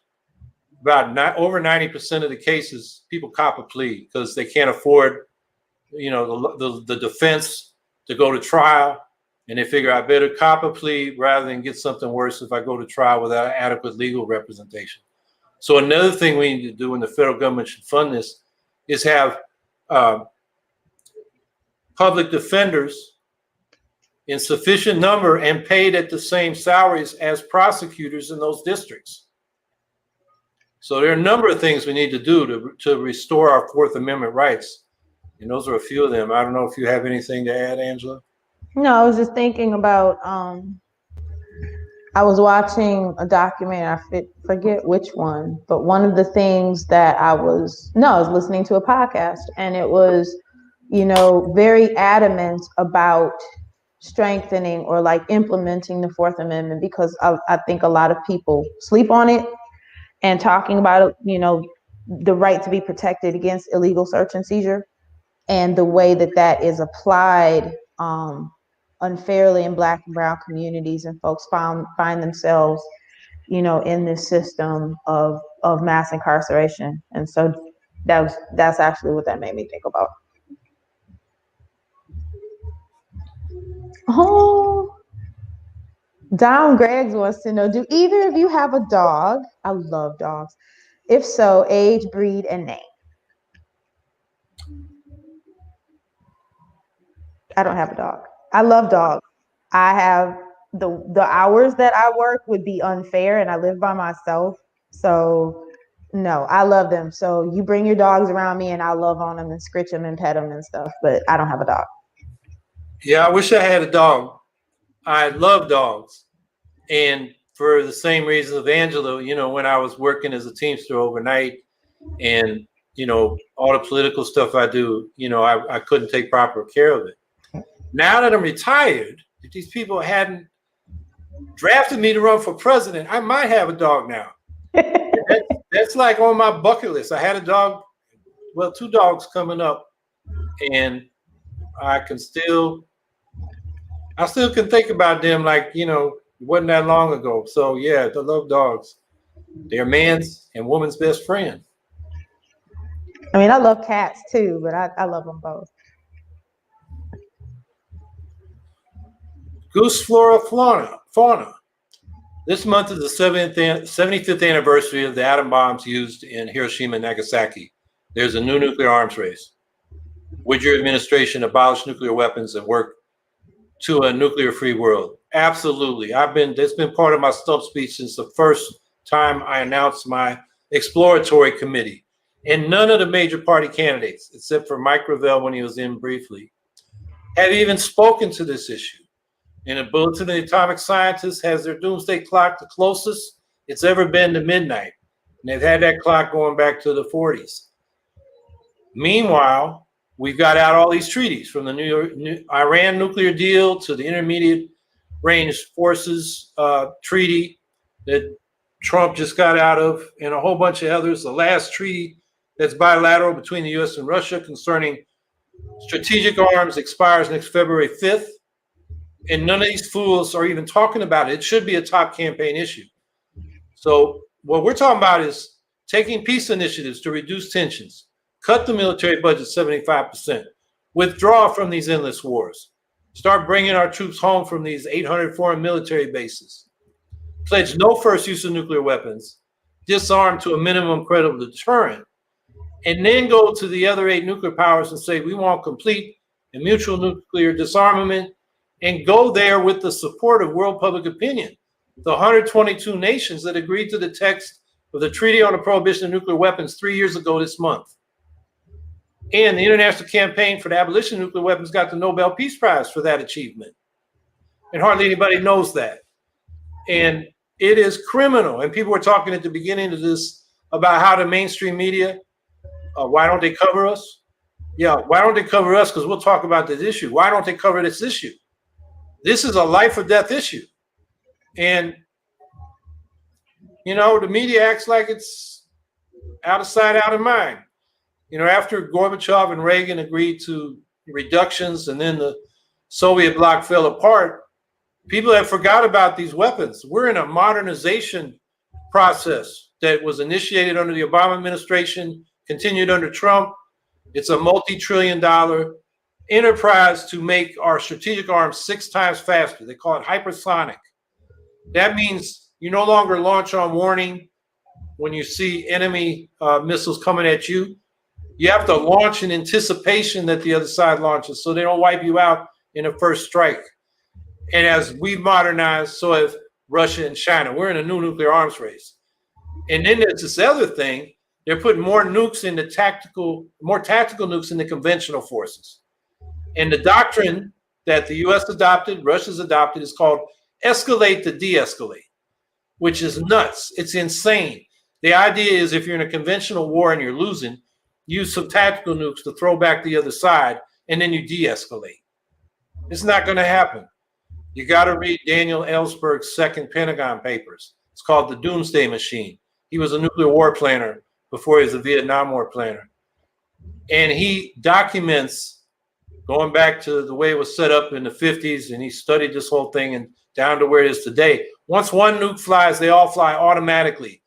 Over 90% of the cases, people cop a plea because they can't afford, you know, the defense to go to trial, and they figure I better cop a plea rather than get something worse if I go to trial without adequate legal representation. So another thing we need to do, and the federal government should fund this, is have public defenders in sufficient number and paid at the same salaries as prosecutors in those districts. So there are a number of things we need to do to restore our Fourth Amendment rights. And those are a few of them. I don't know if you have anything to add, Angela. No, I was just thinking about, I was watching a documentary, I forget which one, but one of the things that I was listening to a podcast, and it was, you know, very adamant about strengthening or like implementing the Fourth Amendment, because I think a lot of people sleep on it, and talking about, you know, the right to be protected against illegal search and seizure, and the way that is applied unfairly in Black and brown communities, and folks find themselves, you know, in this system of mass incarceration. And so that's actually what that made me think about. Oh, Dom Greggs wants to know, do either of you have a dog? I love dogs. If so, age, breed, and name. I don't have a dog. I love dogs. I have the hours that I work would be unfair, and I live by myself. So no, I love them. So you bring your dogs around me and I'll love on them and scritch them and pet them and stuff, but I don't have a dog. Yeah, I wish I had a dog. I love dogs. And for the same reasons of Angela, you know, when I was working as a Teamster overnight and, you know, all the political stuff I do, you know, I couldn't take proper care of it. Now that I'm retired, if these people hadn't drafted me to run for president, I might have a dog now. That's like on my bucket list. I had a dog, well, 2 dogs coming up, and I still can think about them like, you know, it wasn't that long ago. So yeah, I love dogs. They're man's and woman's best friend. I mean, I love cats too, but I love them both. Goose Flora Fauna. This month is the 75th anniversary of the atom bombs used in Hiroshima and Nagasaki. There's a new nuclear arms race. Would your administration abolish nuclear weapons and work to a nuclear-free world? Absolutely. That's been part of my stump speech since the first time I announced my exploratory committee. And none of the major party candidates, except for Mike Gravel when he was in briefly, have even spoken to this issue. And the Bulletin of the Atomic Scientists has their doomsday clock the closest it's ever been to midnight. And they've had that clock going back to the 40s. Meanwhile, we've got out all these treaties, from the Iran nuclear deal to the Intermediate Range Forces treaty that Trump just got out of, and a whole bunch of others. The last treaty that's bilateral between the U.S. and Russia concerning strategic arms expires next February 5th. And none of these fools are even talking about it. It should be a top campaign issue. So what we're talking about is taking peace initiatives to reduce tensions, cut the military budget 75%, withdraw from these endless wars, start bringing our troops home from these 800 foreign military bases, pledge no first use of nuclear weapons, disarm to a minimum credible deterrent, and then go to the other 8 nuclear powers and say, we want complete and mutual nuclear disarmament, and go there with the support of world public opinion. The 122 nations that agreed to the text of the Treaty on the Prohibition of Nuclear Weapons 3 years ago this month. And the International Campaign for the Abolition of Nuclear Weapons got the Nobel Peace Prize for that achievement. And hardly anybody knows that. And it is criminal. And people were talking at the beginning of this about how the mainstream media, why don't they cover us? Yeah, why don't they cover us? Because we'll talk about this issue. Why don't they cover this issue? This is a life or death issue. And, you know, the media acts like it's out of sight, out of mind. You know, after Gorbachev and Reagan agreed to reductions and then the Soviet bloc fell apart, people have forgot about these weapons. We're in a modernization process that was initiated under the Obama administration, continued under Trump. It's a multi-trillion-dollar enterprise to make our strategic arms 6 times faster. They call it hypersonic. That means you no longer launch on warning when you see enemy missiles coming at you. You have to launch in anticipation that the other side launches so they don't wipe you out in the first strike. And as we modernize, so have Russia and China. We're in a new nuclear arms race. And then there's this other thing. They're putting more nukes in the more tactical nukes in the conventional forces. And the doctrine that the US adopted, Russia's adopted, is called escalate to de-escalate, which is nuts. It's insane. The idea is if you're in a conventional war and you're losing, use some tactical nukes to throw back the other side, and then you de-escalate. It's not going to happen. You got to read Daniel Ellsberg's second Pentagon papers. It's called The Doomsday Machine. He was a nuclear war planner before he was a Vietnam War planner. And he documents going back to the way it was set up in the 50s, and he studied this whole thing and down to where it is today. Once one nuke flies, they all fly automatically.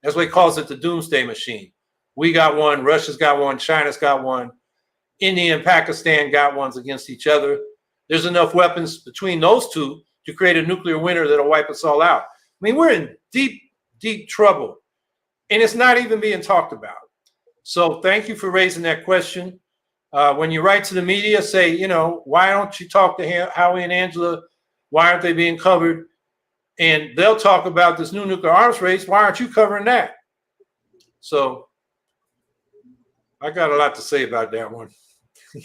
That's what he calls it, the Doomsday Machine. We got one, Russia's got one, China's got one, India and Pakistan got ones against each other. There's enough weapons between those two to create a nuclear winter that'll wipe us all out. I mean, we're in deep, deep trouble, and it's not even being talked about. So thank you for raising that question. When you write to the media, say, you know, why don't you talk to Howie and Angela? Why aren't they being covered? And they'll talk about this new nuclear arms race. Why aren't you covering that? So I got a lot to say about that one. You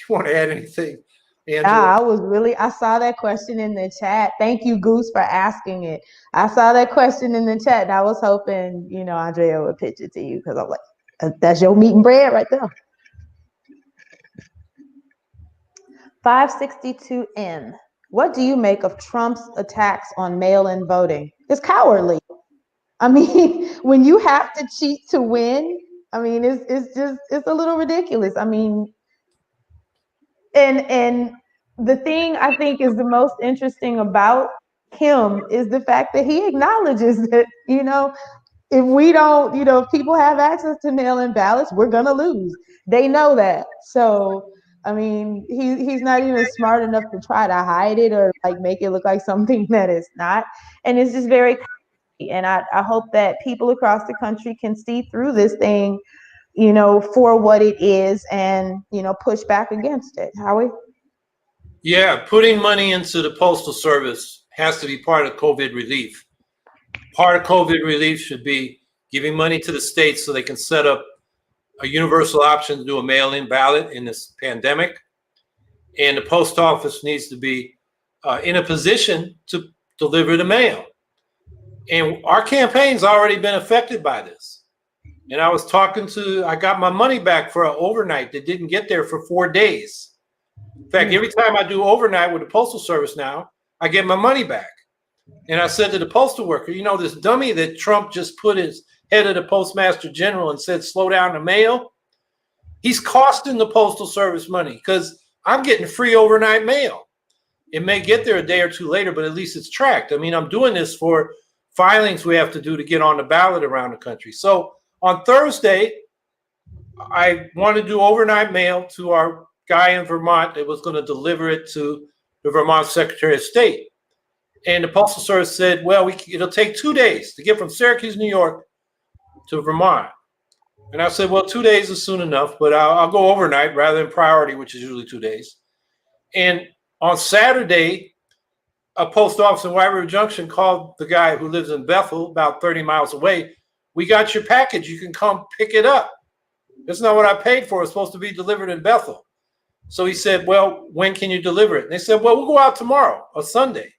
want to add anything, Angela? I saw that question in the chat. Thank you, Goose, for asking it. I saw that question in the chat, and I was hoping, you know, Andrea would pitch it to you because I'm like, that's your meat and bread right there. 562M. What do you make of Trump's attacks on mail-in voting? It's cowardly. I mean, when you have to cheat to win, I mean, it's a little ridiculous. I mean, and the thing I think is the most interesting about him is the fact that he acknowledges that, you know, if we don't, you know, if people have access to mail-in ballots, we're gonna lose. They know that. So, I mean, he's not even smart enough to try to hide it or like make it look like something that it's not. And it's just very, and I hope that people across the country can see through this thing, you know, for what it is and, you know, push back against it. Howie? Yeah, putting money into the Postal Service has to be part of COVID relief. Part of COVID relief should be giving money to the states so they can set up a universal option to do a mail-in ballot in this pandemic. And the post office needs to be in a position to deliver the mail. And our campaign's already been affected by this. And I got my money back for an overnight that didn't get there for 4 days. In fact, every time I do overnight with the Postal Service now, I get my money back. And I said to the postal worker, you know, this dummy that Trump just put as head of the Postmaster General and said, slow down the mail. He's costing the Postal Service money because I'm getting free overnight mail. It may get there a day or two later, but at least it's tracked. I mean, I'm doing this for filings we have to do to get on the ballot around the country. So On Thursday, I wanted to do overnight mail to our guy in Vermont that was going to deliver it to the Vermont Secretary of State. And the Postal Service said, well, it'll take 2 days to get from Syracuse, New York to Vermont. And I said, well, 2 days is soon enough, but I'll go overnight rather than priority, which is usually 2 days. And on Saturday, a post office in White River Junction called the guy who lives in Bethel, about 30 miles away. We got your package. You can come pick it up. That's not what I paid for. It's supposed to be delivered in Bethel. So he said, well, when can you deliver it? And they said, well, we'll go out tomorrow or Sunday.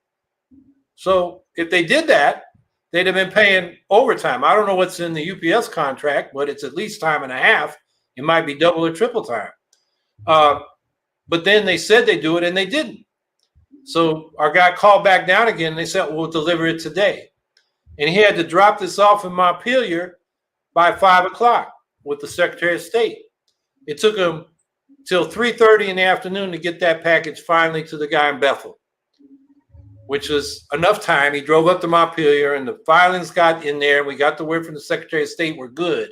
So if they did that, they'd have been paying overtime. I don't know what's in the UPS contract, but it's at least time and a half. It might be double or triple time. But then they said they do it and they didn't. So our guy called back down again and they said, we'll deliver it today. And he had to drop this off in Montpelier by 5 o'clock with the Secretary of State. It took him till 3:30 in the afternoon to get that package finally to the guy in Bethel, which was enough time. He drove up to Montpelier and the filings got in there. And we got the word from the Secretary of State, we're good.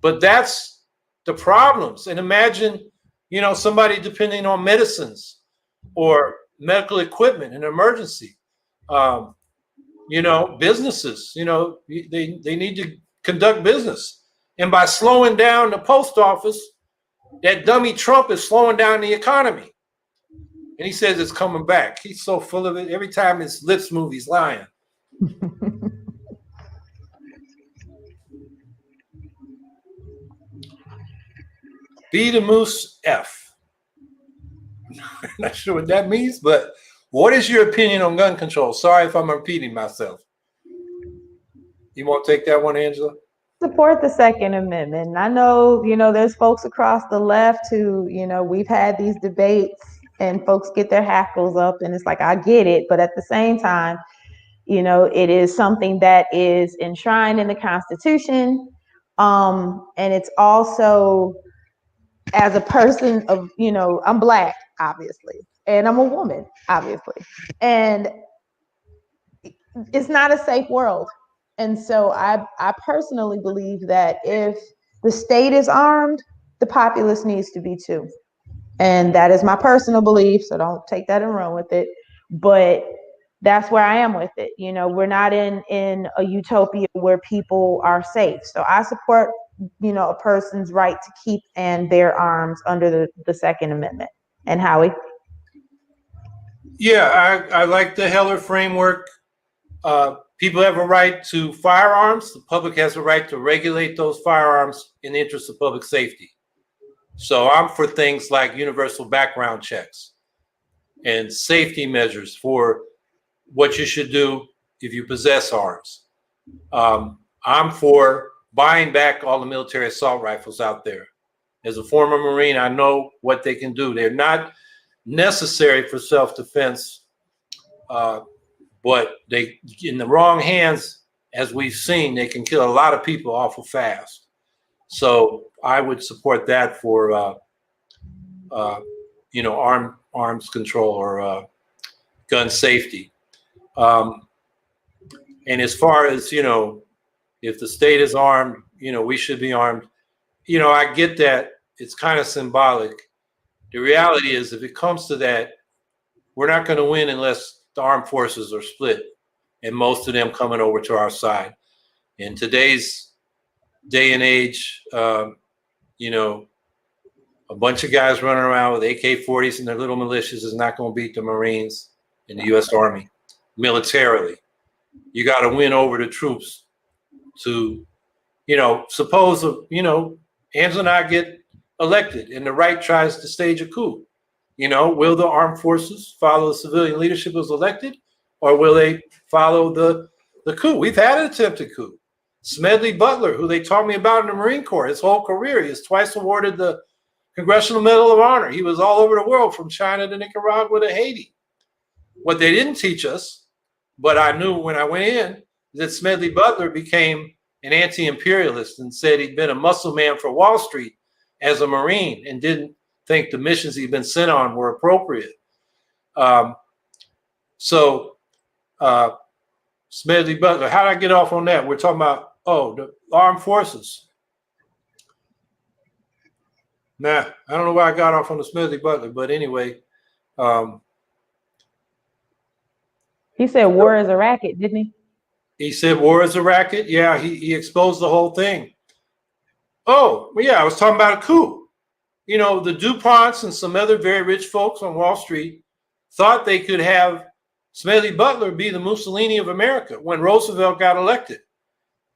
But that's the problems. And imagine, somebody depending on medicines or medical equipment in an emergency. Businesses, they need to conduct business. And by slowing down the post office, that dummy Trump is slowing down the economy. And he says it's coming back. He's so full of it. Every time his lips move, he's lying. B to Moose F. I'm not sure what that means, but what is your opinion on gun control? Sorry if I'm repeating myself. You want to take that one, Angela? Support the Second Amendment. I know, there's folks across the left who, we've had these debates and folks get their hackles up and it's like, I get it. But at the same time, it is something that is enshrined in the Constitution. And it's also, as a person of, I'm Black, obviously, and I'm a woman, obviously. And it's not a safe world. And so I personally believe that if the state is armed, the populace needs to be too. And that is my personal belief, so don't take that and run with it. But that's where I am with it. We're not in a utopia where people are safe. So I support, a person's right to keep and bear arms under the Second Amendment. And Howie? Yeah, I like the Heller framework. People have a right to firearms. The public has a right to regulate those firearms in the interest of public safety. So I'm for things like universal background checks and safety measures for what you should do if you possess arms. I'm for buying back all the military assault rifles out there. As a former Marine, I know what they can do. They're not necessary for self-defense, but they, in the wrong hands, as we've seen, they can kill a lot of people awful fast. So I would support that for, arms control or gun safety. And as far as, if the state is armed, we should be armed. I get that. It's kind of symbolic. The reality is, if it comes to that, we're not going to win unless the armed forces are split and most of them coming over to our side. In today's day and age, a bunch of guys running around with AK-40s and their little militias is not going to beat the Marines and the U.S. Army militarily. You got to win over the troops to, suppose, Angela and I get elected and the right tries to stage a coup. Will the armed forces follow the civilian leadership who's elected, or will they follow the coup? We've had an attempted coup. Smedley Butler, who they taught me about in the Marine Corps, his whole career, he was twice awarded the Congressional Medal of Honor. He was all over the world, from China to Nicaragua to Haiti. What they didn't teach us, but I knew when I went in, is that Smedley Butler became an anti-imperialist and said he'd been a muscle man for Wall Street as a Marine and didn't think the missions he'd been sent on were appropriate. Smedley Butler, how did I get off on that? We're talking about, Oh, the armed forces. Nah, I don't know why I got off on the Smedley Butler, but anyway. He said war is a racket, didn't he? He said war is a racket. Yeah, he exposed the whole thing. Oh, yeah, I was talking about a coup. You know, the DuPonts and some other very rich folks on Wall Street thought they could have Smedley Butler be the Mussolini of America when Roosevelt got elected.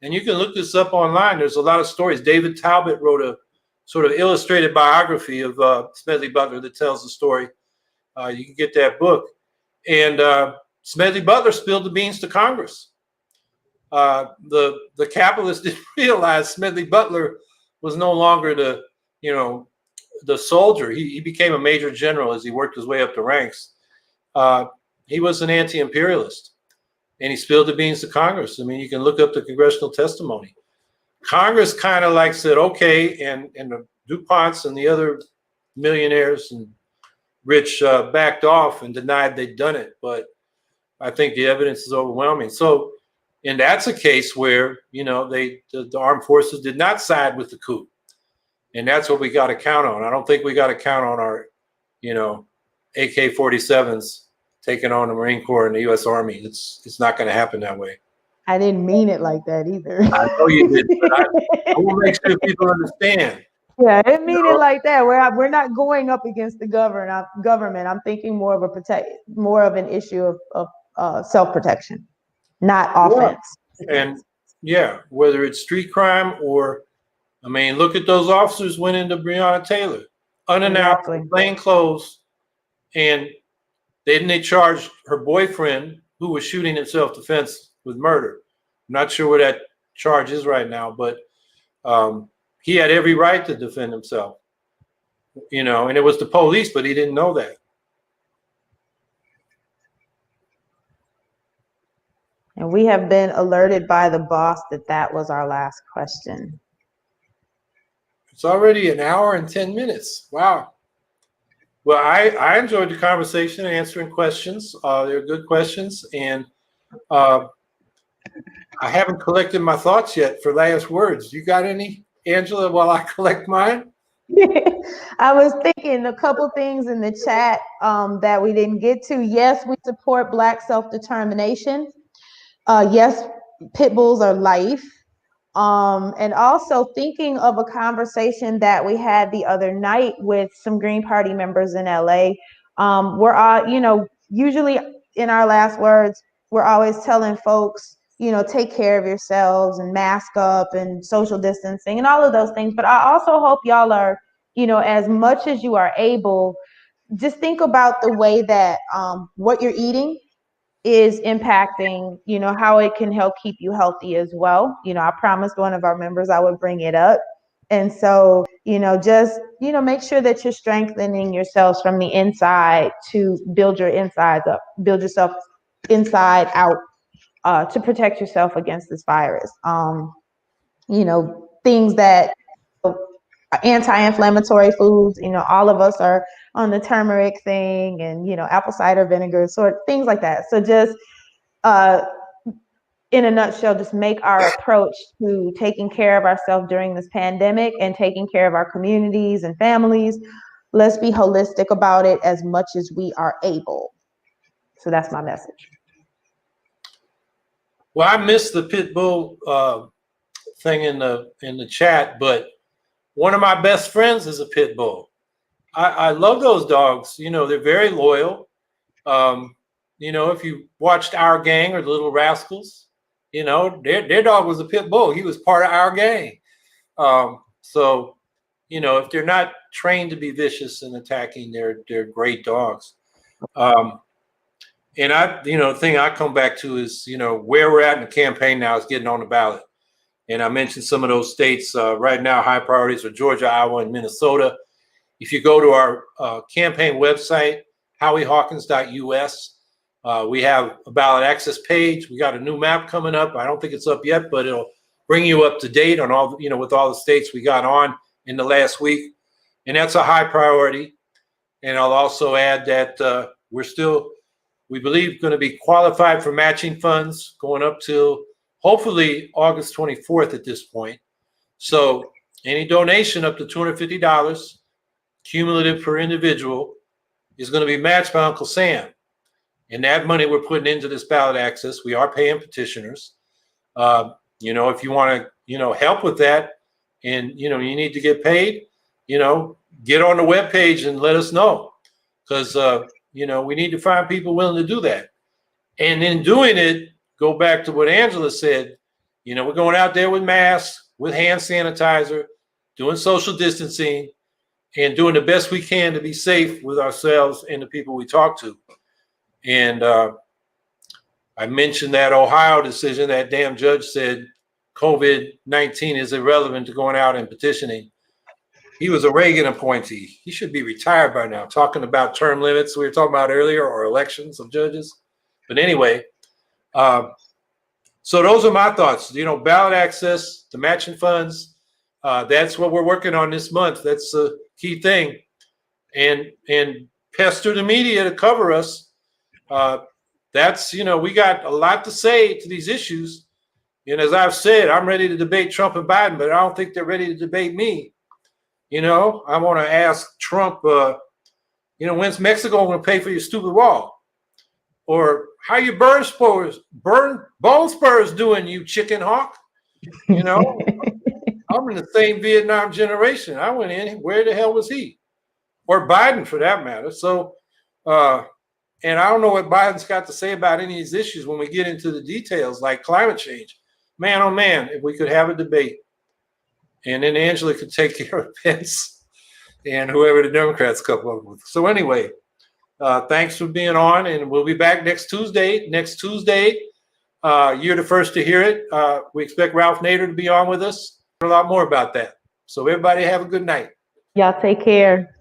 And you can look this up online. There's a lot of stories. David Talbot wrote a sort of illustrated biography of Smedley Butler that tells the story. You can get that book. And Smedley Butler spilled the beans to Congress. The capitalists didn't realize Smedley Butler was no longer the soldier. He became a major general as he worked his way up the ranks. He was an anti-imperialist, and he spilled the beans to Congress. I mean, you can look up the congressional testimony. Congress kind of like said, okay, and the DuPonts and the other millionaires and rich backed off and denied they'd done it. But I think the evidence is overwhelming. So, and that's a case where, the armed forces did not side with the coup. And that's what we got to count on. I don't think we got to count on our, AK-47s taking on the Marine Corps and the U.S. Army. It's not going to happen that way. I didn't mean it like that either. I know you did, but I will make sure people understand. Yeah, I didn't mean it like that. We're not going up against the government. I'm thinking more of an issue of self-protection, not offense. And yeah, whether it's street crime or, I mean, look at those officers went into Breonna Taylor, unannounced, plain clothes, and they charged her boyfriend, who was shooting in self-defense, with murder. I'm not sure where that charge is right now, but he had every right to defend himself, and it was the police, but he didn't know that. And we have been alerted by the boss that was our last question. It's already an hour and 10 minutes. Wow. Well, I enjoyed the conversation and answering questions. They're good questions. And I haven't collected my thoughts yet for last words. You got any, Angela, while I collect mine? I was thinking a couple things in the chat that we didn't get to. Yes, we support Black self-determination. Yes, pit bulls are life. And also thinking of a conversation that we had the other night with some Green Party members in LA. We're all, usually in our last words, we're always telling folks, take care of yourselves and mask up and social distancing and all of those things. But I also hope y'all are, as much as you are able, just think about the way that what you're eating is impacting, how it can help keep you healthy as well. I promised one of our members I would bring it up. And so, just, make sure that you're strengthening yourselves from the inside to build your insides up, build yourself inside out to protect yourself against this virus. Things that anti-inflammatory foods, all of us are on the turmeric thing and, apple cider vinegar, sort of things like that. So just in a nutshell, just make our approach to taking care of ourselves during this pandemic and taking care of our communities and families. Let's be holistic about it as much as we are able. So that's my message. Well, I missed the pit bull thing in the chat, but one of my best friends is a pit bull. I love those dogs. They're very loyal. If you watched Our Gang or the Little Rascals, their dog was a pit bull. He was part of our gang. So, if they're not trained to be vicious and attacking, they're great dogs. And the thing I come back to is, where we're at in the campaign now is getting on the ballot. And I mentioned some of those states right now. High priorities are Georgia, Iowa, and Minnesota. If you go to our campaign website, howiehawkins.us, we have a ballot access page. We got a new map coming up. I don't think it's up yet, but it'll bring you up to date on all, with all the states we got on in the last week. And that's a high priority. And I'll also add that we believe, going to be qualified for matching funds going up to hopefully August 24th at this point. So any donation up to $250 cumulative per individual is going to be matched by Uncle Sam. And that money we're putting into this ballot access. We are paying petitioners. If you want to, help with that and, you need to get paid, get on the webpage and let us know. Because, we need to find people willing to do that. And in doing it, go back to what Angela said, we're going out there with masks, with hand sanitizer, doing social distancing, and doing the best we can to be safe with ourselves and the people we talk to. And I mentioned that Ohio decision, that damn judge said COVID-19 is irrelevant to going out and petitioning. He was a Reagan appointee. He should be retired by now, talking about term limits we were talking about earlier, or elections of judges. But anyway, so those are my thoughts. Ballot access, the matching funds, that's what we're working on this month. That's the key thing. And pester the media to cover us. That's, we got a lot to say to these issues. And as I've said, I'm ready to debate Trump and Biden, but I don't think they're ready to debate me. I want to ask Trump, when's Mexico going to pay for your stupid wall? Or how you bone spurs doing, you chicken hawk? I'm in the same Vietnam generation. I went in, where the hell was he? Or Biden for that matter. So, and I don't know what Biden's got to say about any of these issues when we get into the details, like climate change. Man, oh man, if we could have a debate. And then Angela could take care of Pence and whoever the Democrats come up with. So anyway, thanks for being on, and we'll be back next Tuesday. You're the first to hear it. We expect Ralph Nader to be on with us. A lot more about that. So everybody have a good night. Y'all take care.